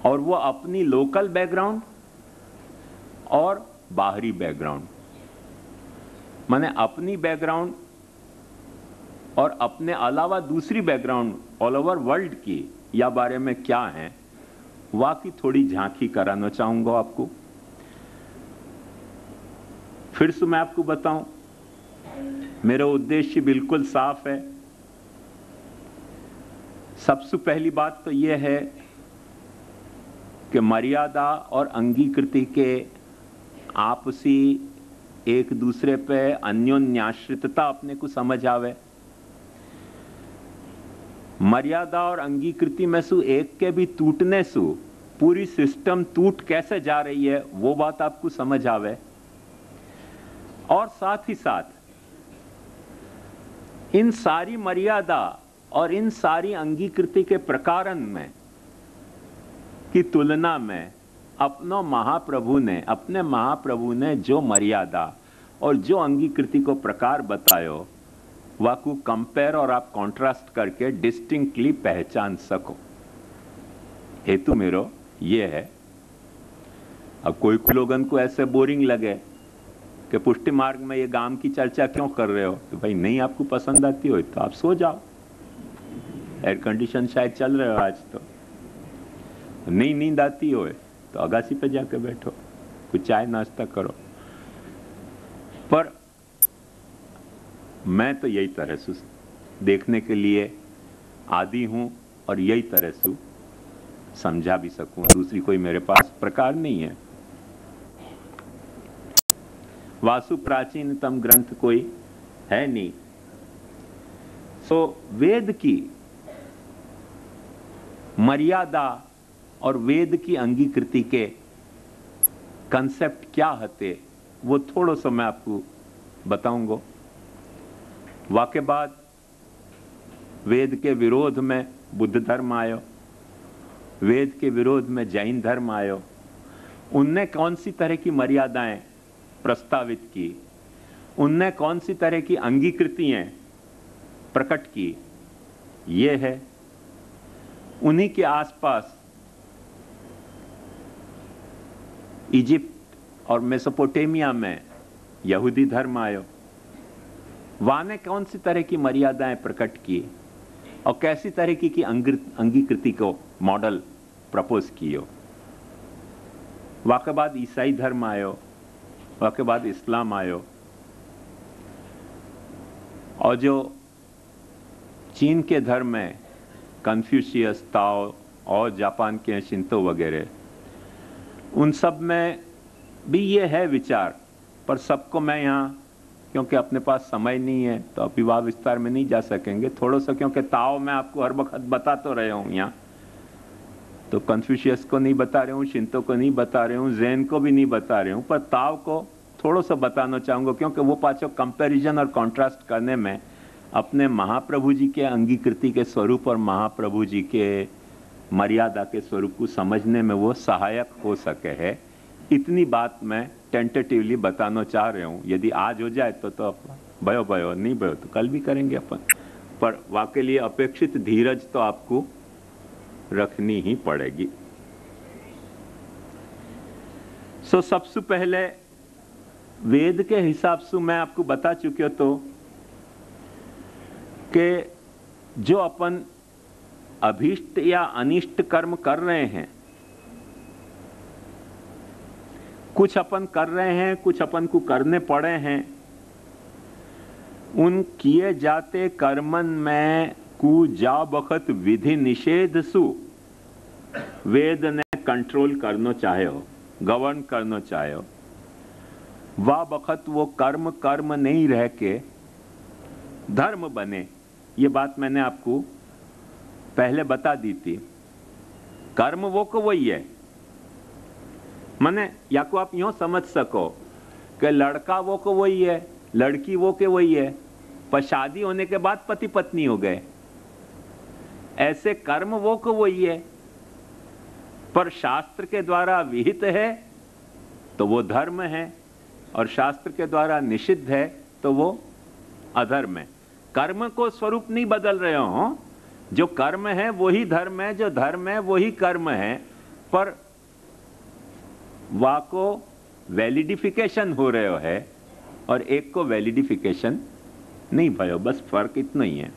और वो अपनी लोकल बैकग्राउंड और बाहरी बैकग्राउंड, माने अपनी बैकग्राउंड और अपने अलावा दूसरी बैकग्राउंड ऑल ओवर वर्ल्ड की या बारे में क्या है, वह की थोड़ी झांकी कराना चाहूंगा आपको। फिर से मैं आपको बताऊं, मेरा उद्देश्य बिल्कुल साफ है। सबसे पहली बात तो यह है कि मर्यादा और अंगीकृति के आपसी एक दूसरे पे अन्योन्याश्रितता अपने को समझ आवे। मर्यादा और अंगीकृति में सु एक के भी टूटने सु पूरी सिस्टम टूट कैसे जा रही है वो बात आपको समझ आवे। और साथ ही साथ इन सारी मर्यादा और इन सारी अंगीकृति के प्रकारण में की तुलना में अपने महाप्रभु ने जो मर्यादा और जो अंगीकृति को प्रकार बतायो वाकू कंपेयर और आप कॉन्ट्रास्ट करके डिस्टिंक्टली पहचान सको। हेतु मेरो ये है। अब कोई लोगन को ऐसे बोरिंग लगे कि पुष्टि मार्ग में ये गांव की चर्चा क्यों कर रहे हो, तो भाई नहीं आपको पसंद आती हो तो आप सो जाओ, एयर कंडीशन शायद चल रहे हो आज, तो नहीं नींद आती हो तो अगासी पे जाके बैठो, कुछ चाय नाश्ता करो। पर मैं तो यही तरह से देखने के लिए आदी हूं और यही तरह से समझा भी सकूं, दूसरी कोई मेरे पास प्रकार नहीं है। वासु प्राचीनतम ग्रंथ कोई है नहीं। सो वेद की मर्यादा और वेद की अंगीकृति के कंसेप्ट क्या हते वो थोड़ा सा मैं आपको बताऊंगा। वाके बाद वेद के विरोध में बुद्ध धर्म आयो, वेद के विरोध में जैन धर्म आयो। उनने कौन सी तरह की मर्यादाएं प्रस्तावित की, उनने कौन सी तरह की अंगीकृतियां प्रकट की, ये है। उन्हीं के आसपास इजिप्ट और मेसोपोटामिया में यहूदी धर्म आयो। वहां ने कौन सी तरह की मर्यादाएं प्रकट की और कैसी तरह की अंगीकृति को मॉडल प्रपोज कियो। वाके बाद ईसाई धर्म आयो, वाके बाद इस्लाम आयो, और जो चीन के धर्म में कन्फ्यूशियस, ताओ और जापान के शिंतो वगैरह, उन सब में भी ये है विचार। पर सबको मैं यहाँ, क्योंकि अपने पास समय नहीं है तो अभी विवाह विस्तार में नहीं जा सकेंगे थोड़ा सा, क्योंकि ताओ मैं आपको हर वक्त बता तो रहा हूँ यहाँ, तो कन्फ्यूशियस को नहीं बता रहा हूँ, शिंतो को नहीं बता रहा हूँ, जैन को भी नहीं बता रहा हूँ, पर ताओ को थोड़ा सा बताना चाहूँगा, क्योंकि वो पाछो कंपैरिजन और कॉन्ट्रास्ट करने में अपने महाप्रभु जी के अंगीकृति के स्वरूप और महाप्रभु जी के मर्यादा के स्वरूप को समझने में वो सहायक हो सके है। इतनी बात मैं टेंटेटिवली बताना चाह रहा हूँ। यदि आज हो जाए तो भयो नहीं भयो तो कल भी करेंगे अपन, पर वाके लिए अपेक्षित धीरज तो आपको रखनी ही पड़ेगी। सो सबसे पहले वेद के हिसाब से मैं आपको बता चुके तो कि जो अपन अभीष्ट या अनिष्ट कर्म कर रहे हैं, कुछ अपन कर रहे हैं, कुछ अपन को करने पड़े हैं, उन किए जाते कर्मन में कु जा बखत विधि निषेध सु वेद ने कंट्रोल करना चाहे हो, गवर्न करना चाहे हो, वह बखत वो कर्म कर्म नहीं रह के धर्म बने। ये बात मैंने आपको पहले बता दी थी। कर्म वो को वही है, माने या को आप यूं समझ सको कि लड़का वो को वही है, लड़की वो के वही है, पर शादी होने के बाद पति पत्नी हो गए। ऐसे कर्म वो को वही है, पर शास्त्र के द्वारा विहित है तो वो धर्म है, और शास्त्र के द्वारा निषिद्ध है तो वो अधर्म है। कर्म को स्वरूप नहीं बदल रहे हो, जो कर्म है वही धर्म है, जो धर्म है वही कर्म है, पर वा को वैलिडिफिकेशन हो रहे है और एक को वैलिडिफिकेशन नहीं भयो, बस फर्क इतना ही है।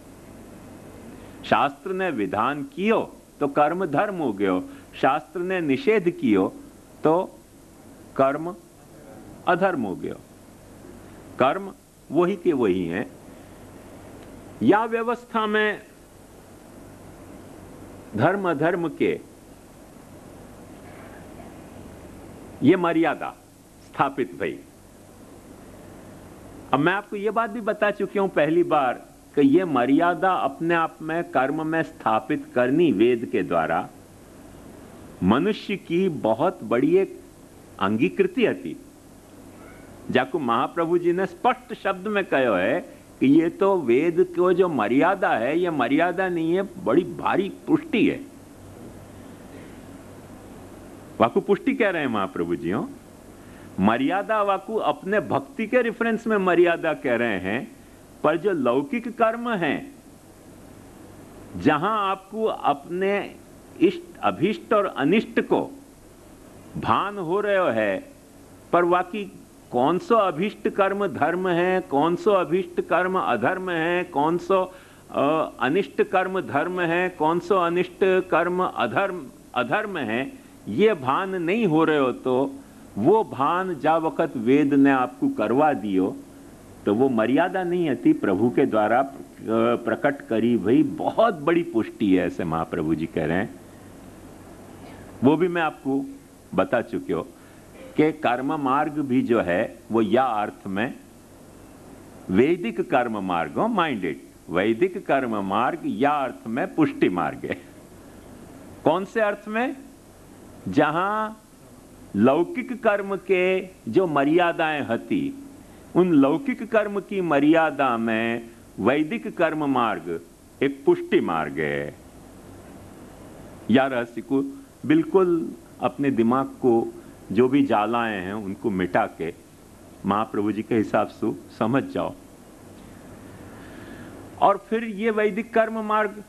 शास्त्र ने विधान कियो तो कर्म धर्म हो गयो, शास्त्र ने निषेध कियो तो कर्म अधर्म हो गयो। कर्म वही के वही हैं। या व्यवस्था में धर्म अधर्म के ये मर्यादा स्थापित भई। अब मैं आपको ये बात भी बता चुकी हूं पहली बार कि ये मर्यादा अपने आप में कर्म में स्थापित करनी वेद के द्वारा मनुष्य की बहुत बड़ी एक अंगीकृति थी, जाको महाप्रभु जी ने स्पष्ट शब्द में कहो है कि ये तो वेद को जो मर्यादा है, ये मर्यादा नहीं है, बड़ी भारी पुष्टि है। वाकु पुष्टि कह रहे हैं महाप्रभु जी हो। मर्यादा वाकु अपने भक्ति के रेफरेंस में मर्यादा कह रहे हैं, पर जो लौकिक कर्म है जहां आपको अपने इष्ट अभिष्ट और अनिष्ट को भान हो रहे है, पर वाकई कौन सो अभिष्ट कर्म धर्म है, कौन सो अभिष्ट कर्म अधर्म है, कौन सो अनिष्ट कर्म धर्म है, कौन सो अनिष्ट कर्म अधर्म है, ये भान नहीं हो रहे हो तो वो भान जा वक्त वेद ने आपको करवा दियो तो वो मर्यादा नहीं थी, प्रभु के द्वारा प्रकट करी भाई बहुत बड़ी पुष्टि है, ऐसे महाप्रभु जी कह रहे हैं। वो भी मैं आपको बता चुके हो कि कर्म मार्ग भी जो है वो या अर्थ में वैदिक कर्म मार्ग हो, माइंडेड वैदिक कर्म मार्ग या अर्थ में पुष्टि मार्ग है। कौन से अर्थ में? जहां लौकिक कर्म के जो मर्यादाएं हती, उन लौकिक कर्म की मर्यादा में वैदिक कर्म मार्ग एक पुष्टि मार्ग है। या रहस्य को बिल्कुल अपने दिमाग को जो भी जालाएं हैं उनको मिटा के महाप्रभु जी के हिसाब से समझ जाओ। और फिर ये वैदिक कर्म मार्ग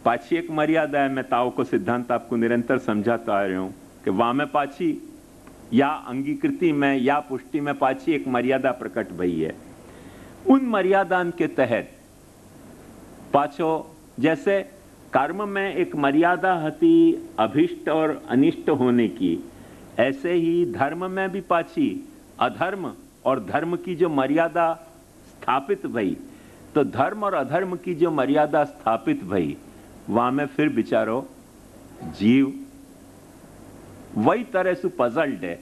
पाछी एक मर्यादा है। मैं ताओ को सिद्धांत आपको निरंतर समझाता आ रहा हूं कि वामे पाछी या अंगीकृति में या पुष्टि में पाछी एक मर्यादा प्रकट भई है। उन मर्यादा के तहत पाछो जैसे कर्म में एक मर्यादा हती अभिष्ट और अनिष्ट होने की, ऐसे ही धर्म में भी पाछी अधर्म और धर्म की जो मर्यादा स्थापित भई, तो धर्म और अधर्म की जो मर्यादा स्थापित भई वहां में फिर विचारो जीव वही तरह से पजल्ड है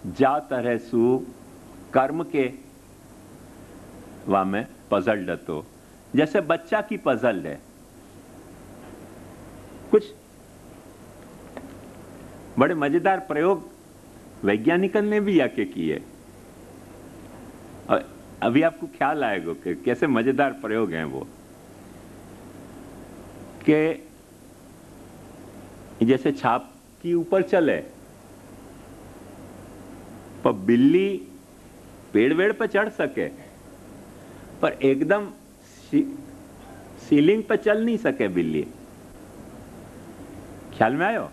जा तरह से कर्म के वहां में पजल्ड तो जैसे बच्चा की पजल्ड है। कुछ बड़े मजेदार प्रयोग वैज्ञानिकों ने भी आके किए, अभी आपको ख्याल आएगा कि कैसे मजेदार प्रयोग हैं वो। कि जैसे छाप की ऊपर चले पर बिल्ली पेड़ वेड़ पर चढ़ सके, पर एकदम सीलिंग पर चल नहीं सके बिल्ली। ख्याल में आयो?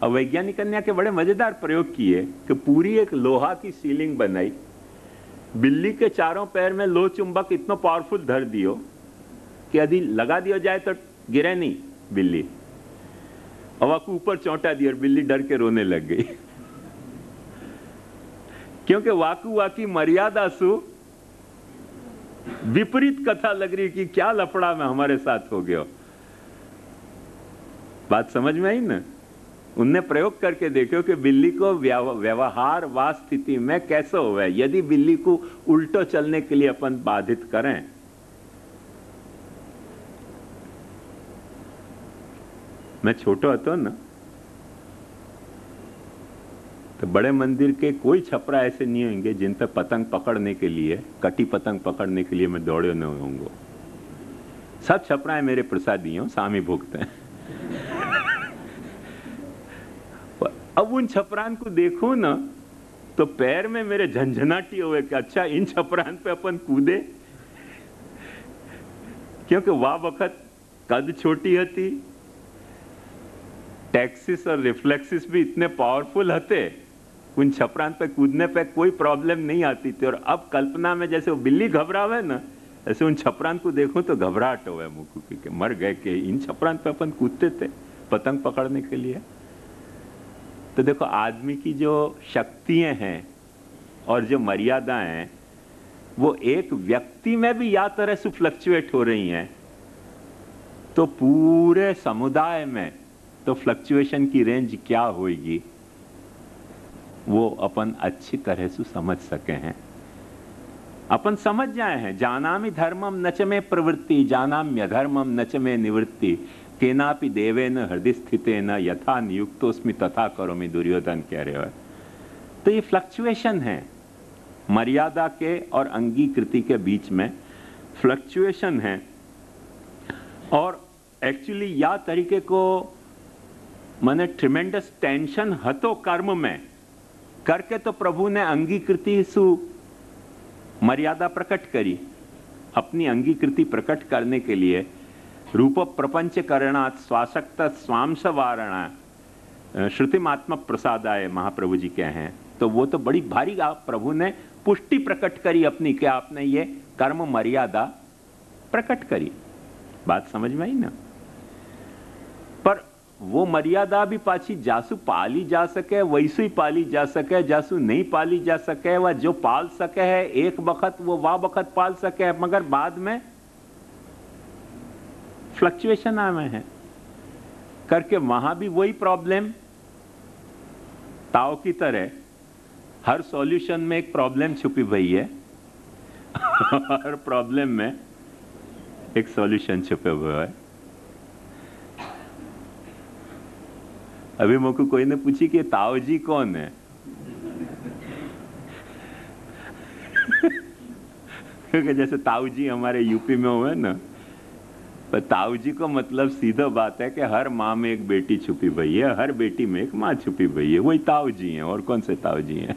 और वैज्ञानिक कन्या के बड़े मजेदार प्रयोग किए कि पूरी एक लोहा की सीलिंग बनाई, बिल्ली के चारों पैर में लो चुंबक इतना पावरफुल धर दियो कि यदि लगा दिया जाए तो गिरे नहीं बिल्ली, और वाकू ऊपर चौंटा दिया और बिल्ली डर के रोने लग गई। क्योंकि वाकू वाकी मर्यादा सु विपरीत कथा लग रही कि क्या लफड़ा में हमारे साथ हो गया। बात समझ में आई ना? उनने प्रयोग करके देखो कि बिल्ली को व्यवहार व स्थिति में कैसे हो, यदि बिल्ली को उल्टो चलने के लिए अपन बाधित करें। मैं छोटो हतो ना तो बड़े मंदिर के कोई छपरा ऐसे नहीं होंगे जिन पे पतंग पकड़ने के लिए, कटी पतंग पकड़ने के लिए मैं दौड़े न होंगे। सब छपराएं मेरे प्रसादी हो, स्वामी भोगते हैं। अब उन छपरान को देखो ना तो पैर में मेरे झंझनाटी हुए कि अच्छा इन छपरान पे अपन कूदे, क्योंकि वह वक्त कद छोटी हती, टैक्सिस और रिफ्लेक्सिस भी इतने पावरफुल हते, उन छपरान पे कूदने पे कोई प्रॉब्लम नहीं आती थी। और अब कल्पना में जैसे वो बिल्ली घबरावे ना, ऐसे उन छपरान को देखो तो घबराहट हो मुझको कि मर गए कि इन छपरान पे अपन कूदते थे पतंग पकड़ने के लिए। तो देखो आदमी की जो शक्तियां हैं और जो मर्यादाएं हैं वो एक व्यक्ति में भी या तरह से फ्लक्चुएट हो रही हैं, तो पूरे समुदाय में तो फ्लक्चुएशन की रेंज क्या होगी वो अपन अच्छी तरह से समझ सके हैं। अपन समझ जाए हैं, जानामि धर्मम नच में प्रवृत्ति, जानाम्य धर्मम नच में निवृत्ति, केनापि देवेन हृदय स्थितेन यथा नियुक्तोस्मि तथा करोमि, दुर्योधन कह रहे हो। तो ये फ्लक्चुएशन है, मर्यादा के और अंगीकृति के बीच में फ्लक्चुएशन है। और एक्चुअली या तरीके को मैंने ट्रिमेंडस टेंशन हतो कर्म में करके तो प्रभु ने अंगीकृति सु मर्यादा प्रकट करी। अपनी अंगीकृति प्रकट करने के लिए रूप प्रपंच करणात् स्वासक्त स्वांश वारणा श्रुतिमात्म प्रसादाय महाप्रभु जी के हैं। तो वो तो बड़ी भारी प्रभु ने पुष्टि प्रकट करी अपनी, कि आपने ये कर्म मर्यादा प्रकट करी। बात समझ में आई ना? पर वो मर्यादा भी पाछी जासु पाली जा सके वैसु ही पाली जा सके, जासु नहीं पाली जा सके वह जो पाल सके है एक वक्त वो वाह वक्त पाल सके, मगर बाद में फ्लक्चुएशन आए हैं करके वहां भी वही प्रॉब्लम। ताओ की तरह हर सॉल्यूशन में एक प्रॉब्लम छुपी हुई है हर प्रॉब्लम में एक सॉल्यूशन छुपे हुए है। अभी मुझको कोई ने पूछी कि ताऊ जी कौन है क्योंकि जैसे ताऊ जी हमारे यूपी में हुए ना, पर ताऊ जी को मतलब सीधा बात है कि हर माँ में एक बेटी छुपी हुई है, हर बेटी में एक माँ छुपी हुई है, वही ताऊ जी हैं। और कौन से ताऊ जी हैं?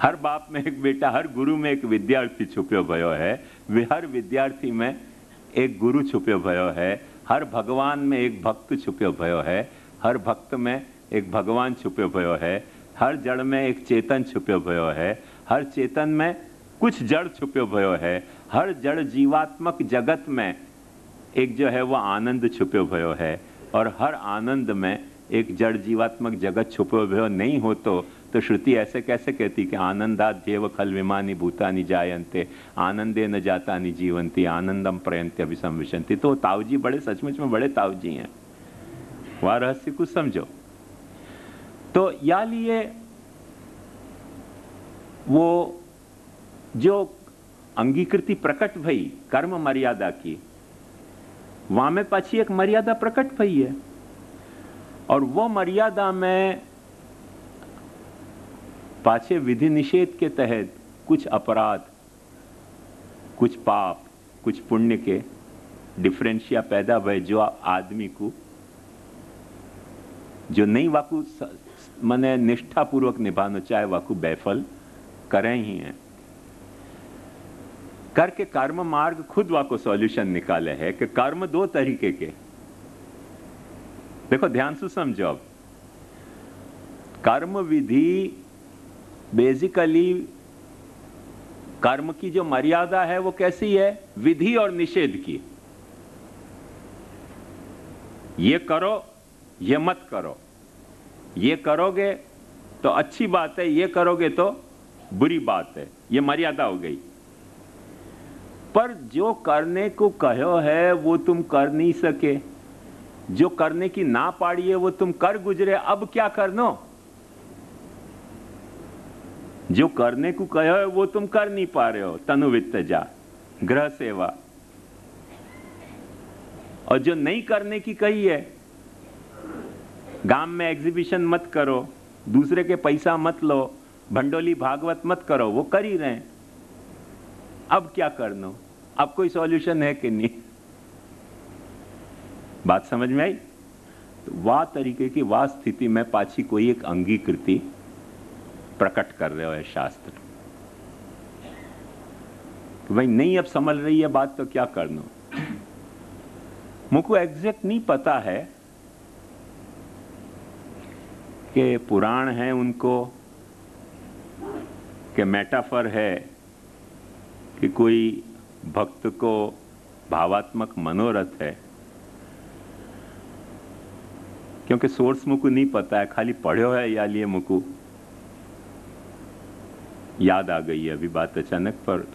हर बाप में एक बेटा, हर गुरु में एक विद्यार्थी छुपे भयो है, हर विद्यार्थी में एक गुरु छुपे भयो है, हर भगवान में एक भक्त छुपे भयो है, हर भक्त में एक भगवान छुपे भयो है, हर जड़ में एक चेतन छुपे भयो है, हर चेतन में कुछ जड़ छुपे भयो है, हर जड़ जीवात्मक जगत में एक जो है वो आनंद छुपे भयो है, और हर आनंद में एक जड़ जीवात्मक जगत छुपे भयो नहीं हो तो श्रुति ऐसे कैसे कहती कि आनंदाध्येव खल विमानी भूतानि जायन्ते आनंदे न जातानि जीवंती आनंदम प्रयन्ते अभिसंविशन्ति। तो ताऊ जी बड़े सचमुच में बड़े ताऊ जी हैं, वह रहस्य कुछ समझो। तो या लिए वो जो अंगीकृति प्रकट भई कर्म मर्यादा की, वहां में पाछी एक मर्यादा प्रकट भई है, और वो मर्यादा में पाछे विधि निषेध के तहत कुछ अपराध, कुछ पाप, कुछ पुण्य के डिफरेंशिया पैदा भय, जो आदमी को जो नहीं वाकू मने निष्ठा पूर्वक निभाना चाहे वाकू बेफल करें ही हैं करके कर्म मार्ग खुद वाको सॉल्यूशन निकाले है कि कर्म दो तरीके के। देखो ध्यान से समझो, अब कर्म विधि बेसिकली कर्म की जो मर्यादा है वो कैसी है? विधि और निषेध की। ये करो, ये मत करो, ये करोगे तो अच्छी बात है, ये करोगे तो बुरी बात है, ये मर्यादा हो गई। पर जो करने को कहो है वो तुम कर नहीं सके, जो करने की ना पाड़ी है वो तुम कर गुजरे, अब क्या करनो? जो करने को कहो है वो तुम कर नहीं पा रहे हो, तनु वित्तजा, गृह सेवा, और जो नहीं करने की कही है, गांव में एग्जीबिशन मत करो, दूसरे के पैसा मत लो, भंडोली भागवत मत करो, वो कर ही रहे हैं। अब क्या करना? अब कोई सॉल्यूशन है कि नहीं? बात समझ में आई? तो वाह तरीके की वाह स्थिति में पाछी कोई एक अंगीकृति प्रकट कर रहे हो है शास्त्र कि भाई नहीं अब समझ रही है बात तो क्या करना। मुझको एग्जैक्ट नहीं पता है कि पुराण है उनको कि मेटाफर है कि कोई भक्त को भावात्मक मनोरथ है, क्योंकि सोर्स मुझको नहीं पता है, खाली पढ़ो है या लिए मुझको याद आ गई है अभी बात अचानक, पर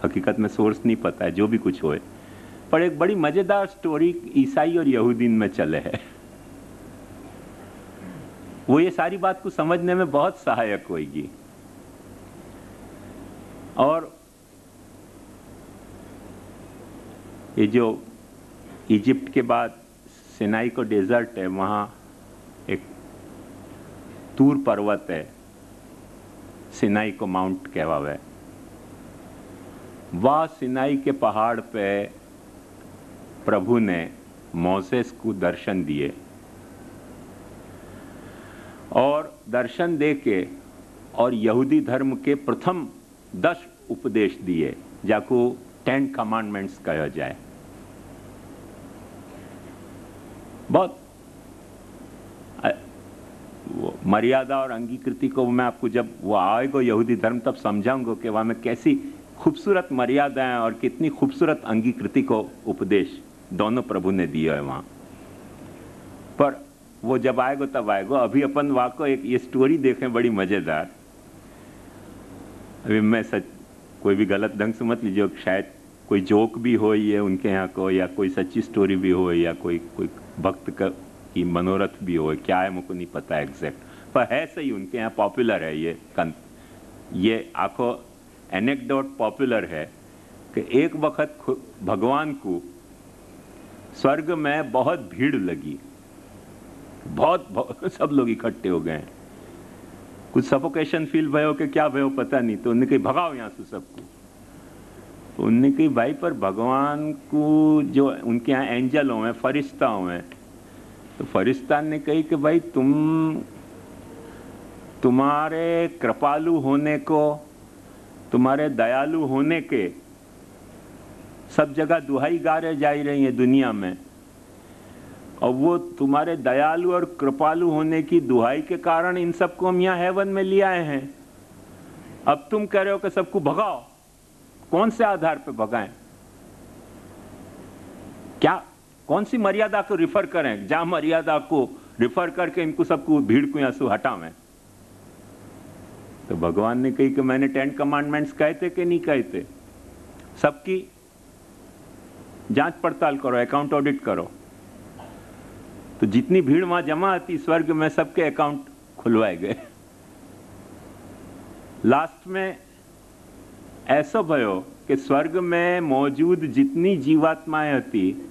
हकीकत में सोर्स नहीं पता है जो भी कुछ होए। पर एक बड़ी मजेदार स्टोरी ईसाई और यहूदीन में चले है, वो ये सारी बात को समझने में बहुत सहायक होगी। और ये जो इजिप्ट के बाद सिनाई को डेजर्ट है, वहाँ एक तूर पर्वत है, सिनाई को माउंट कहवा है। वह सिनाई के पहाड़ पे प्रभु ने मोसेस को दर्शन दिए और दर्शन देके और यहूदी धर्म के प्रथम 10 उपदेश दिए, जाको 10 कमांडमेंट्स कहा जाए। बहुत मर्यादा और अंगीकृति को मैं आपको जब वो आएगा यहूदी धर्म तब समझाऊंगा कि वहाँ में कैसी खूबसूरत मर्यादाएं और कितनी खूबसूरत अंगीकृति को उपदेश दोनों प्रभु ने दिया है वहाँ पर। वो जब आएगा तब आएगा। अभी अपन वहाँ को एक ये स्टोरी देखें, बड़ी मज़ेदार। अभी मैं सच कोई भी गलत ढंग से मत लीजिए, शायद कोई जोक भी हो ये उनके यहाँ को, या कोई सच्ची स्टोरी भी हो, या कोई भक्त की मनोरथ भी हो, क्या है मुझको नहीं पता एग्जैक्ट, पर है सही उनके यहाँ पॉपुलर है ये आखो एनेक्डोट पॉपुलर है कि एक वक्त भगवान को स्वर्ग में बहुत भीड़ लगी, बहुत सब लोग इकट्ठे हो गए, कुछ सफोकेशन फील भयो कि क्या भयो पता नहीं, तो उन्होंने कही भगाओ यहाँ से सबको। तो उन्होंने कही भाई पर भगवान को जो उनके यहाँ एंजल हुए, फरिश्ता हुए, तो फरिश्ता ने कही कि भाई तुम्हारे कृपालु होने को, तुम्हारे दयालु होने के सब जगह दुहाई गारे जा रही है दुनिया में, और वो तुम्हारे दयालु और कृपालु होने की दुहाई के कारण इन सबको हम यहाँ हेवन में ले आए हैं। अब तुम कह रहे हो कि सबको भगाओ, कौन से आधार पे भगाएं? क्या कौन सी मर्यादा को रिफर करें, जहां मर्यादा को रिफर करके इनको सबको भीड़ को यहां से हटावें? तो भगवान ने कही कि मैंने 10 कमांडमेंट्स कहे थे कि नहीं कहे थे? सबकी जांच पड़ताल करो, अकाउंट ऑडिट करो। तो जितनी भीड़ वहां जमा थी स्वर्ग में, सबके अकाउंट खुलवाए गए। लास्ट में ऐसा भयो कि स्वर्ग में मौजूद जितनी जीवात्माएं थी,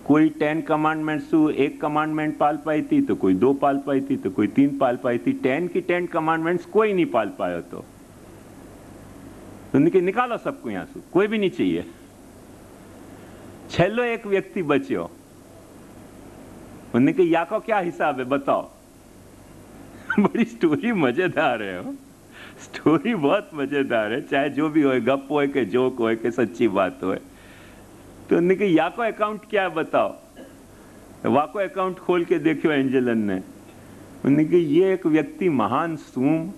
कोई 10 कमांडमेंट्स से एक कमांडमेंट पाल पाई थी, तो कोई 2 पाल पाई थी, तो कोई 3 पाल पाई थी। 10 की 10 कमांडमेंट्स कोई नहीं पाल पाया। तो निकालो सबको यहां से, कोई भी नहीं चाहिए। छेलो एक व्यक्ति बच्यो, उन्होंने कहा या को क्या हिसाब है बताओ। बड़ी स्टोरी मजेदार है, स्टोरी बहुत मजेदार है, चाहे जो भी हो, गप हो के जोक हो के सच्ची बात हो। तो उन्होंने कहा या को अकाउंट क्या है बताओ। तो वाको अकाउंट खोल के देखियो एंजलन ने। उन्होंने कहा ये एक व्यक्ति महान सूम,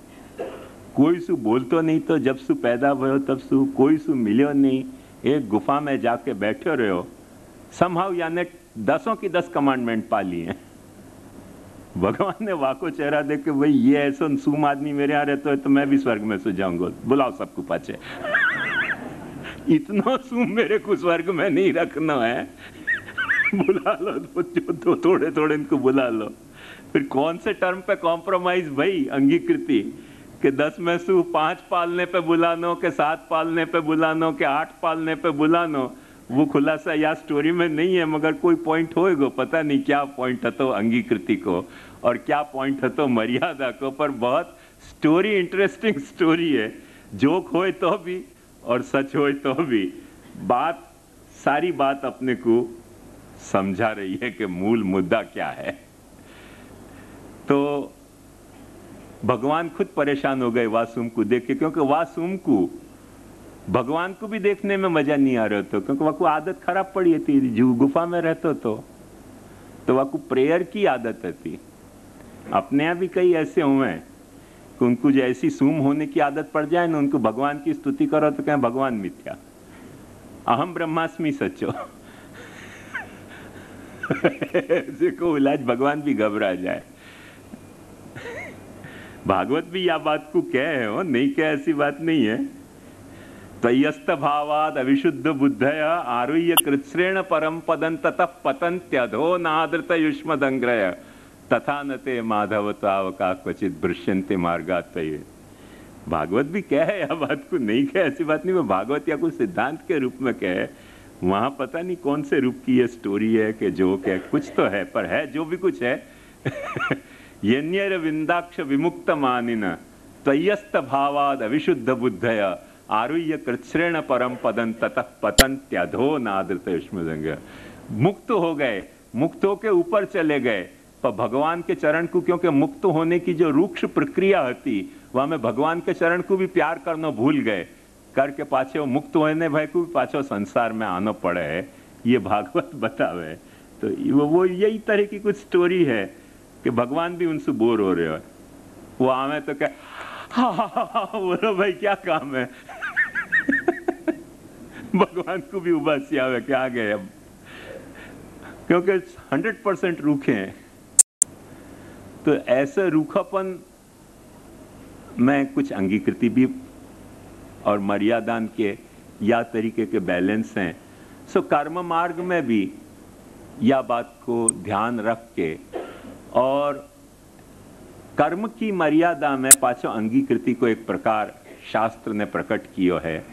कोई सु बोलतो नहीं, तो जब सु पैदा भयो तब सु कोई सु मिलो नहीं, एक गुफा में जाके बैठे रहो, समहाउ याने 10 की 10 कमांडमेंट पाली हैं। भगवान ने वाको चेहरा देख के, भाई ये ऐसा सूम आदमी मेरे यहाँ रहते हो तो मैं भी स्वर्ग में सो जाऊंगा, बुलाओ सबको पाचे। इतना सूम मेरे को स्वर्ग में नहीं रखना है। बुला लो तो थोड़े थोड़े इनको बुला लो। फिर कौन से टर्म पे कॉम्प्रोमाइज भाई, अंगीकृति कि 10 में से 5 पालने पे बुलानो, के 7 पालने पे बुलानो, के 8 पालने पे बुलानो, वो खुलासा या स्टोरी में नहीं है, मगर कोई पॉइंट होएगा। पता नहीं क्या पॉइंट है तो अंगीकृति को और क्या पॉइंट है तो मर्यादा को, पर बहुत स्टोरी इंटरेस्टिंग स्टोरी है। जोक होए तो भी और सच होए तो भी, बात सारी बात अपने को समझा रही है कि मूल मुद्दा क्या है। तो भगवान खुद परेशान हो गए वासुम को देख के, क्योंकि वासुम को भगवान को भी देखने में मजा नहीं आ रहा था, क्योंकि वह को आदत खराब पड़ी थी, जो गुफा में रहते तो वह को प्रेयर की आदत थी। अपने यहाँ भी कई ऐसे हुए हैं कि उनको जो ऐसी सूम होने की आदत पड़ जाए ना, उनको भगवान की स्तुति करो तो कहें भगवान मिथ्या, अहम ब्रह्मास्मि सचो। ऐसे को इलाज भगवान भी घबरा जाए। भागवत भी यह बात को कहे हो, नहीं कहे ऐसी बात नहीं है। त्वय्यस्त भावाद अविशुद्ध बुद्धय आरुह्य कृत्स्रेण परम पदं ततः पतन्त्यधो नादृत युष्मदंग्रय तथा न ते माधव तावका क्वचित भृश्यन्ते मार्गात्वये। भागवत भी क्या है, यह बात को नहीं कहे, ऐसी बात नहीं, वो भागवत या कुछ सिद्धांत के रूप में कहे। वहां पता नहीं कौन से रूप की ये स्टोरी है कि जोक है, कुछ तो है, पर है जो भी कुछ है। यन्यर विंदाक्ष विमुक्त मानिन त्वय्यस्त भावाद अविशुद्ध बुद्धय आरुह्य कृत्स्रेण परम पदं ततः पतन्त्यधो नादृत युष्मदंग्रय। मुक्त हो गए, मुक्त होके ऊपर चले गए, पर भगवान के चरण को, क्योंकि मुक्त होने की जो रूक्ष प्रक्रिया होती, वहां में भगवान के चरण को भी प्यार करना भूल गए, करके पाछे वो मुक्त होने भाई को भी पाछो संसार में आना पड़े है, ये भागवत बतावे। तो वो यही तरह की कुछ स्टोरी है कि भगवान भी उनसे बोर हो रहे हो, वो आवे तो क्या बोलो भाई क्या काम है। भगवान को भी उबासी आवे क्या आ गए अब, क्योंकि 100% रूखे हैं। तो ऐसे रूखापन में कुछ अंगीकृति भी और मर्यादान के या तरीके के बैलेंस हैं। सो कर्म मार्ग में भी या बात को ध्यान रख के और कर्म की मर्यादा में पाछो अंगीकृति को एक प्रकार शास्त्र ने प्रकट किया है,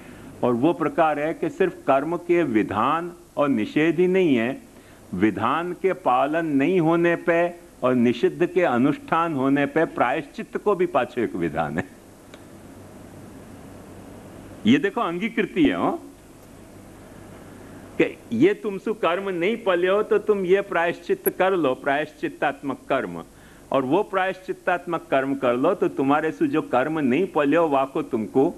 और वो प्रकार है कि सिर्फ कर्म के विधान और निषेध ही नहीं है, विधान के पालन नहीं होने पे और निषिद्ध के अनुष्ठान होने पे प्रायश्चित को भी पाछो एक विधान है। ये देखो अंगीकृति है कि ये तुमसे कर्म नहीं पल्यो तो तुम ये प्रायश्चित कर लो, प्रायश्चित्तात्मक कर्म, और वो प्रायश्चित्तात्मक कर्म कर लो तो तुम्हारे से जो कर्म नहीं पल्यो वाको तुमको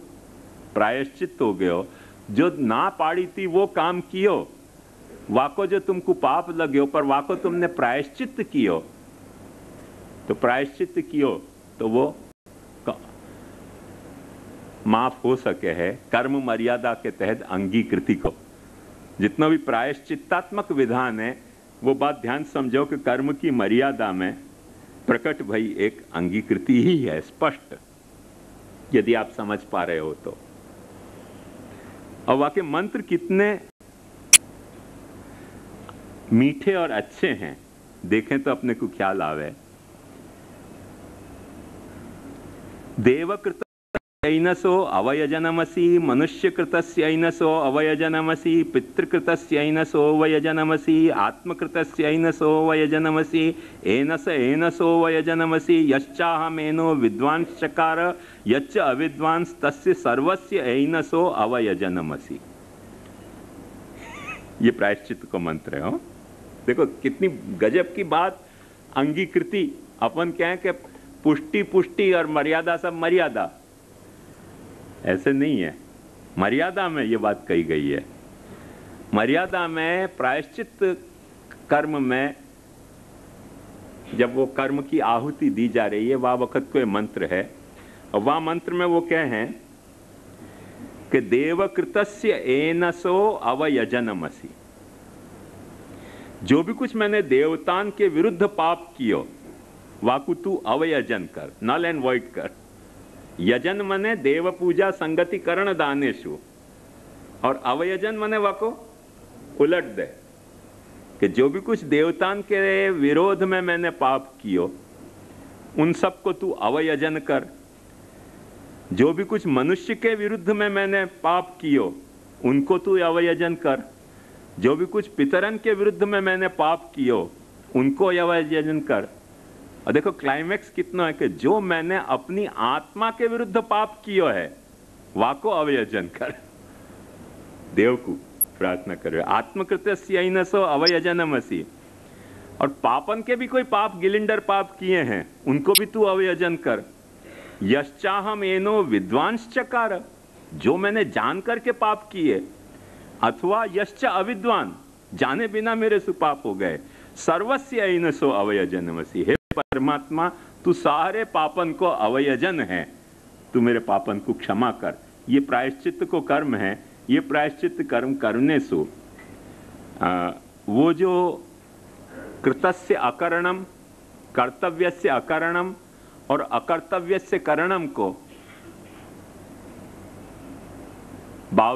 प्रायश्चित हो गयो। जो ना पाड़ी थी वो काम कियो, वाको जो तुमको पाप लग्यो पर वाको तुमने प्रायश्चित कियो, तो प्रायश्चित कियो तो वो माफ हो सके है कर्म मर्यादा के तहत अंगीकृति को। जितना भी प्रायश्चित्तात्मक विधान है वो बात ध्यान समझो कि कर्म की मर्यादा में प्रकट भई एक अंगीकृति ही है, स्पष्ट, यदि आप समझ पा रहे हो तो। और वाकई मंत्र कितने मीठे और अच्छे हैं, देखें तो अपने को ख्याल आवे। देवकृत ऐनसो अवयजनमसि, मनुष्यकृतस्यैनसो अवयजनमसि, पितृकृतस्यैनसो वयजनमसि, आत्मकृतस्यैनसो वयजनमसि, एनसो वयजनमसि, यश्चाहमेनो विद्वांश्चकार यच्च अविद्वांस तस्य सर्वस्य ऐनसो अवयजनमसि। ये प्रायश्चित को मंत्र है। देखो कितनी गजब की बात। अंगीकृति अपन क्या है कि पुष्टि पुष्टि और मर्यादा सब मर्यादा, ऐसे नहीं है। मर्यादा में ये बात कही गई है। मर्यादा में प्रायश्चित कर्म में जब वो कर्म की आहुति दी जा रही है, वह वक्त को मंत्र है, और वह मंत्र में वो क्या है कि देवकृतस्य एनसो अवयजनमसि। जो भी कुछ मैंने देवतान के विरुद्ध पाप कियो वाकु तू अवयजन कर, नल एंड वॉइड कर। यजन मने देव पूजा संगति करण दानेशु, और अवयजन मने वाको उलट दे कि जो भी कुछ देवतान के विरोध में मैंने पाप कियो उन सबको तू अवयजन कर। जो भी कुछ मनुष्य के विरुद्ध में मैंने पाप कियो उनको तू अवयजन कर। जो भी कुछ पितरन के विरुद्ध में मैंने पाप कियो उनको अवयजन कर। और देखो क्लाइमैक्स कितना है कि जो मैंने अपनी आत्मा के विरुद्ध पाप किया है वाको अवयजन कर। देव को प्रार्थना करो, आत्मकृतस्यैनसो अवयजनमसि। और पापन के भी कोई पाप गिलिंडर पाप किए हैं उनको भी तू अवयजन कर। यश्चाहम एनो विद्वांश्चकार, जो मैंने जान करके पाप किए, अथवा यश्च अविद्वान, जाने बिना मेरे से पाप हो गए। सर्वस्य ऐनसो अवयजनमसि। हे परमात्मा तू सारे पापन को अवयजन है, तू मेरे पापन को क्षमा कर। ये प्रायश्चित को कर्म है। ये प्रायश्चित कर्म करने से वो जो कृतस्य अकरणम, कर्तव्यस्य अकरणम और अकर्तव्यस्य करणम को भाव